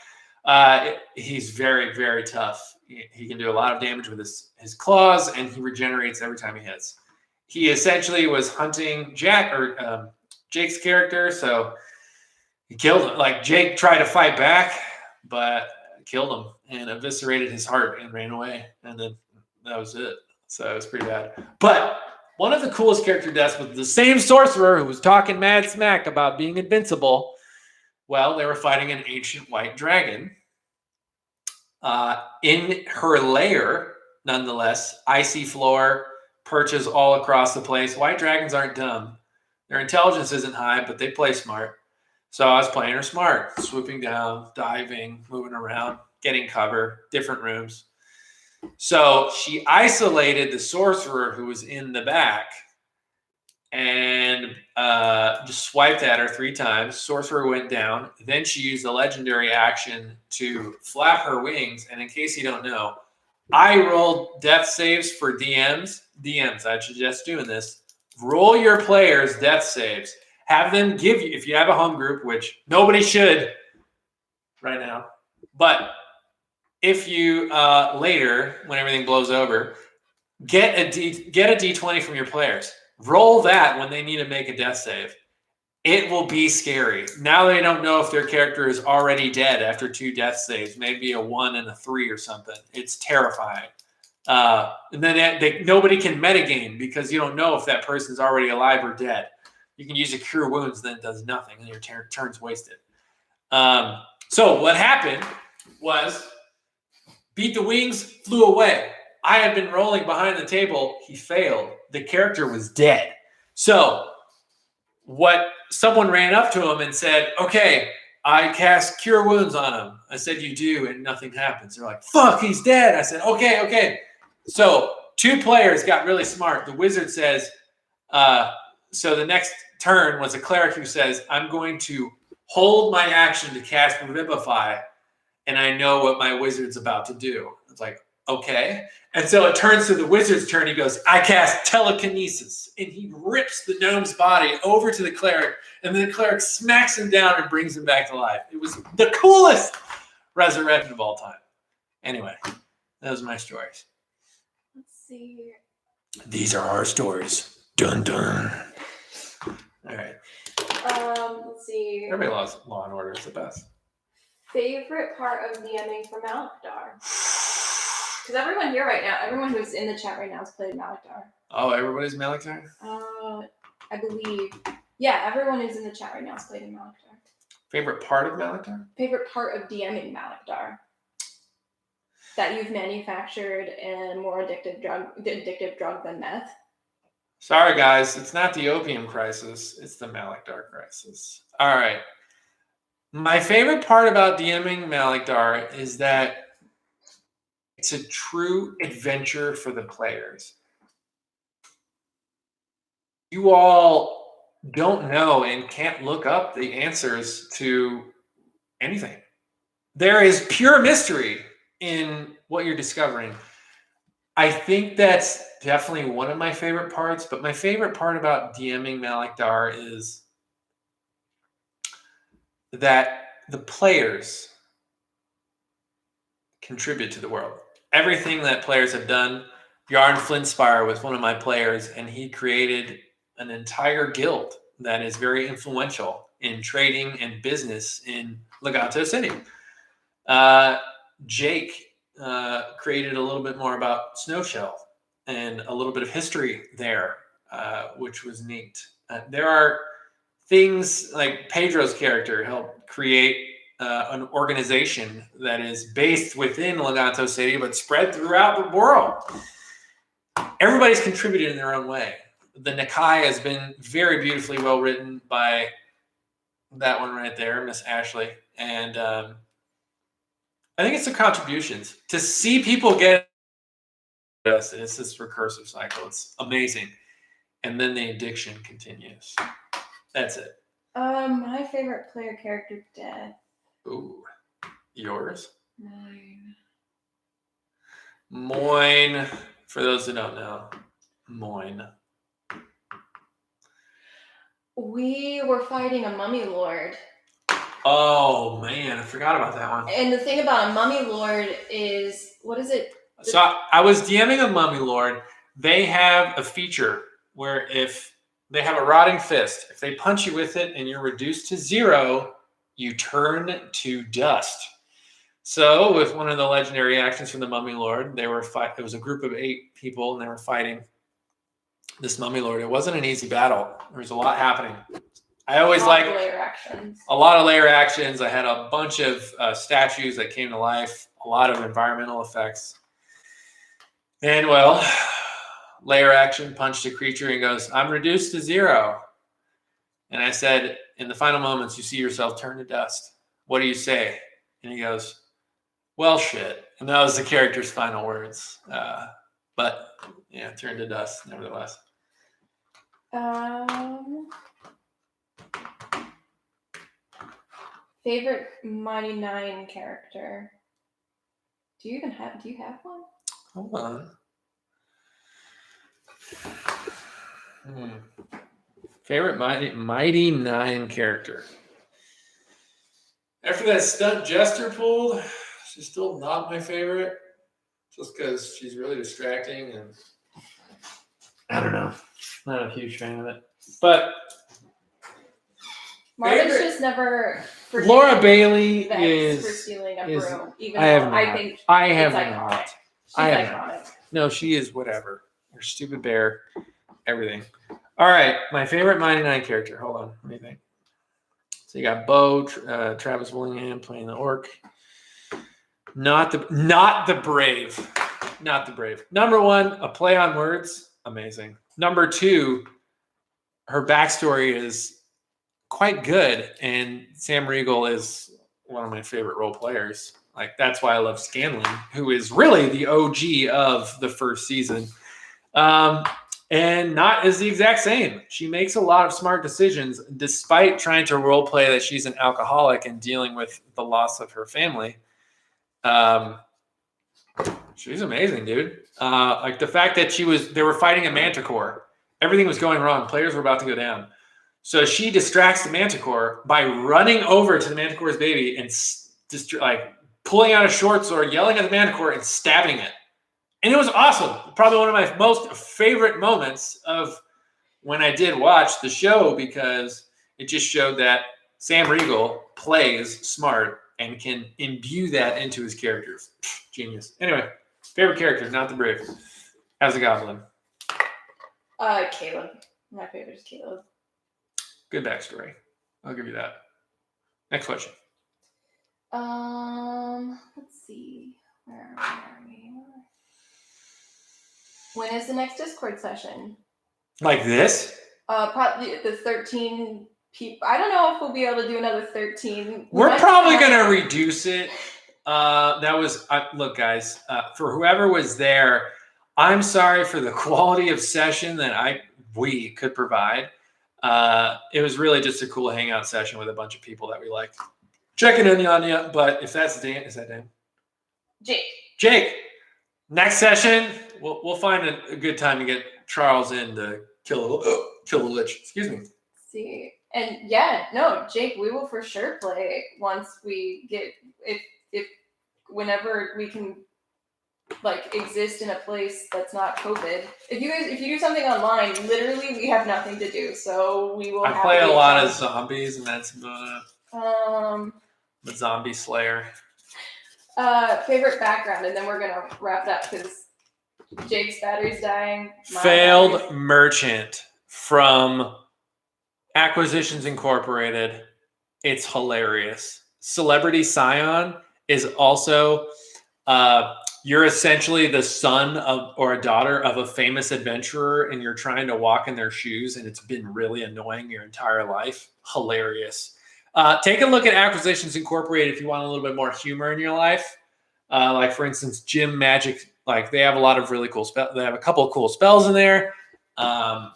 He's very, very tough. He can do a lot of damage with his claws, and he regenerates every time he hits. He essentially was hunting Jake's character, so he killed him. Like, Jake tried to fight back, but killed him and eviscerated his heart and ran away. And then that was it. So it was pretty bad. But one of the coolest character deaths was the same sorcerer who was talking mad smack about being invincible. Well, they were fighting an ancient white dragon. In her lair, nonetheless, icy floor, perches all across the place. White dragons aren't dumb. Their intelligence isn't high, but they play smart. So I was playing her smart, swooping down, diving, moving around, getting cover, different rooms. So she isolated the sorcerer who was in the back and just swiped at her 3 times. Sorcerer went down. Then she used a legendary action to flap her wings. And in case you don't know, I rolled death saves for DMs. I suggest doing this. Roll your players' death saves. Have them give you, if you have a home group, which nobody should right now, but if you later, when everything blows over, get a D20 from your players. Roll that when they need to make a death save. It will be scary. Now they don't know if their character is already dead after 2 death saves, maybe a 1 and a 3 or something. It's terrifying. And then nobody can metagame because you don't know if that person's already alive or dead. You can use a cure wounds, then it does nothing, and your turn's wasted. So what happened was beat the wings, flew away. I had been rolling behind the table. He failed. The character was dead. So someone ran up to him and said, okay, I cast cure wounds on him. I said, you do, and nothing happens. They're like, fuck, he's dead. I said, okay. So 2 players got really smart. The wizard says, so the next turn was a cleric who says, I'm going to hold my action to cast Revivify, and I know what my wizard's about to do. It's like, okay. And so it turns to the wizard's turn. He goes, I cast Telekinesis. And he rips the gnome's body over to the cleric, and then the cleric smacks him down and brings him back to life. It was the coolest resurrection of all time. Anyway, those are my stories. Let's see. These are our stories. Dun dun. All right. Let's see. Everybody loves Law and Order is the best. Favorite part of DMing for Malakdar? Because everyone here right now, everyone who's in the chat right now has played Malakdar. Oh, everybody's Malakdar? I believe. Yeah, everyone who's in the chat right now has played in Malakdar. Favorite part of Malakdar? Favorite part of DMing Malakdar? That you've manufactured a more addictive drug than meth? Sorry, guys. It's not the opium crisis. It's the Malakdar crisis. All right. My favorite part about DMing Malakdar is that it's a true adventure for the players. You all don't know and can't look up the answers to anything. There is pure mystery in what you're discovering. I think that's definitely one of my favorite parts, but my favorite part about DMing Malakdar is that the players contribute to the world. Everything that players have done. Yarn Flintspire was one of my players, and he created an entire guild that is very influential in trading and business in Legato City. Jake created a little bit more about Snowshell and a little bit of history there, which was neat. There are things like Pedro's character helped create an organization that is based within Legato City, but spread throughout the world. Everybody's contributed in their own way. The Nakai has been very beautifully well written by that one right there, Miss Ashley. And I think it's the contributions. To see people get this, it's this recursive cycle. It's amazing. And then the addiction continues. That's it. My favorite player character death. Ooh, yours? Mine. For those who don't know, Moyne. We were fighting a mummy lord. Oh man, I forgot about that one. And the thing about a mummy lord is, what is it? So I was DMing a Mummy Lord. They have a feature where if they have a rotting fist, if they punch you with it and you're reduced to 0, you turn to dust. So with one of the legendary actions from the Mummy Lord, they were fight. It was a group of 8 people, and they were fighting this Mummy Lord. It wasn't an easy battle. There was a lot happening. I always like layer actions. A lot of layer actions. I had a bunch of statues that came to life. A lot of environmental effects. And well, layer action punched a creature and goes, "I'm reduced to 0." And I said, "In the final moments, you see yourself turn to dust. What do you say?" And he goes, "Well, shit." And that was the character's final words. But yeah, turned to dust nevertheless. Favorite Mighty Nine character? Do you have one? Hold on. Favorite Mighty Nine character. After that stunt Jester pulled, she's still not my favorite. Just because she's really distracting and I don't know. Not a huge fan of it. But Marvin's just never Laura Bailey for is stealing a is- broom, even I have though not. I think I have it's not. iconic. She's I have iconic. No, she is whatever. You're a stupid bear. Everything. All right, my favorite Mighty Nine character. Hold on, what do you think? So you got Bo, Travis Willingham playing the orc. Not the brave. Not the brave. Number 1, a play on words, amazing. Number 2, her backstory is quite good, and Sam Riegel is one of my favorite role players. Like, that's why I love Scanlan, who is really the OG of the first season. And Not is the exact same. She makes a lot of smart decisions despite trying to role play that she's an alcoholic and dealing with the loss of her family. She's amazing, dude. Like the fact that they were fighting a manticore. Everything was going wrong. Players were about to go down. So she distracts the manticore by running over to the manticore's baby and just like pulling out a short sword, yelling at the manticore and stabbing it. And it was awesome. Probably one of my most favorite moments of when I did watch the show, because it just showed that Sam Riegel plays smart and can imbue that into his characters. Genius. Anyway, favorite character, not the brave. As a goblin. Caleb. My favorite is Caleb. Good backstory. I'll give you that. Next question. Let's see. Where are we? When is the next Discord session? Like this? Probably the 13 people. I don't know if we'll be able to do another 13. We're probably going to reduce it. Look, guys, for whoever was there, I'm sorry for the quality of session that we could provide. It was really just a cool hangout session with a bunch of people that we liked. Checking in on you, but if that's Dan, is that Dan? Jake. Next session, we'll find a good time to get Charles in to kill a lich. Excuse me. See, and yeah, no, Jake, we will for sure play once we get if whenever we can like exist in a place that's not COVID. If you do something online, literally we have nothing to do, so we will. I play a lot of zombies, and that's about it. The zombie slayer. Favorite background, and then we're gonna wrap it up because Jake's battery's dying. Failed Merchant from Acquisitions Incorporated. It's hilarious. Celebrity Scion is also you're essentially the son of or a daughter of a famous adventurer, and you're trying to walk in their shoes, and it's been really annoying your entire life. Hilarious. Take a look at Acquisitions Incorporated if you want a little bit more humor in your life. Like, for instance, Gym Magic. Like, they have a lot of really cool spells. They have a couple of cool spells in there. But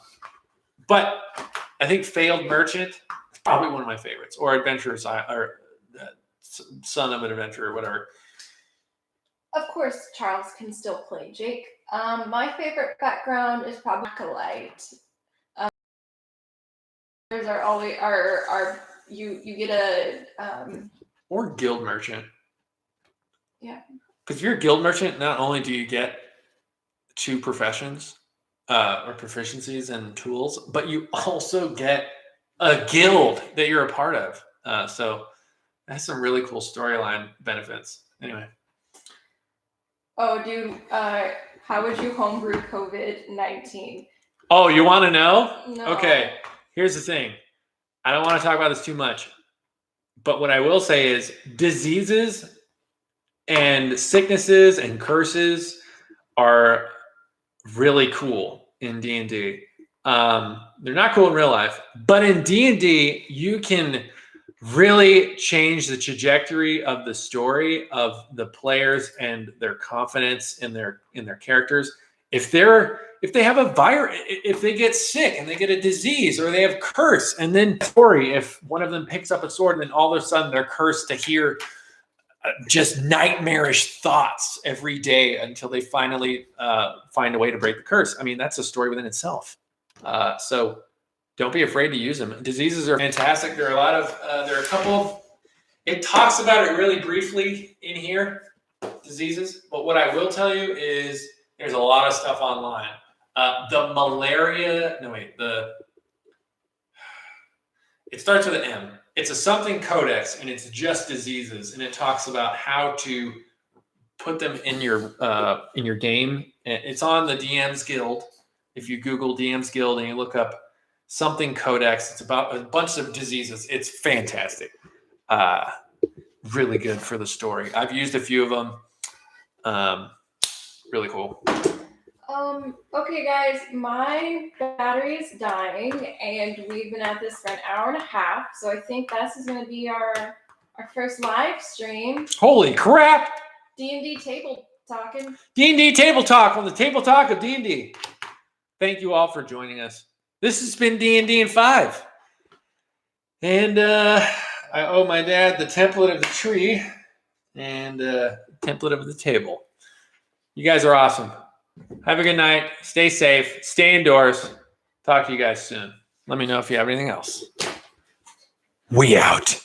I think Failed Merchant is probably one of my favorites. Or Adventurers, or Son of an Adventurer, whatever. Of course, Charles can still play Jake. My favorite background is probably Acolyte. are always are you get a Or guild merchant. Yeah. Because if you're a guild merchant, not only do you get 2 professions or proficiencies and tools, but you also get a guild that you're a part of. So that's some really cool storyline benefits. Anyway. Oh, dude, how would you homebrew COVID-19? Oh, you want to know? No. Okay, here's the thing. I don't want to talk about this too much, but what I will say is diseases and sicknesses and curses are really cool in D&D. They're not cool in real life, but in D&D, you can really change the trajectory of the story of the players and their confidence in their characters. If they have a virus, if they get sick and they get a disease, or they have curse, and then story, if one of them picks up a sword and then all of a sudden they're cursed to hear just nightmarish thoughts every day until they finally find a way to break the curse. I mean, that's a story within itself. So don't be afraid to use them. Diseases are fantastic. There are there are a couple of, it talks about it really briefly in here, diseases. But what I will tell you is there's a lot of stuff online. The malaria, it starts with an M. It's a something codex, and it's just diseases, and it talks about how to put them in your game. It's on the DM's Guild. If you Google DM's Guild and you look up something codex, it's about a bunch of diseases. It's fantastic. Really good for the story. I've used a few of them. Really cool. Okay, guys, my battery is dying, and we've been at this for an hour and a half, so I think this is going to be our first live stream. Holy crap! D&D table talking. D&D table talk on the table talk of D&D. Thank you all for joining us. This has been D&D in 5. And I owe my dad the template of the tree and template of the table. You guys are awesome. Have a good night. Stay safe. Stay indoors. Talk to you guys soon. Let me know if you have anything else. We out.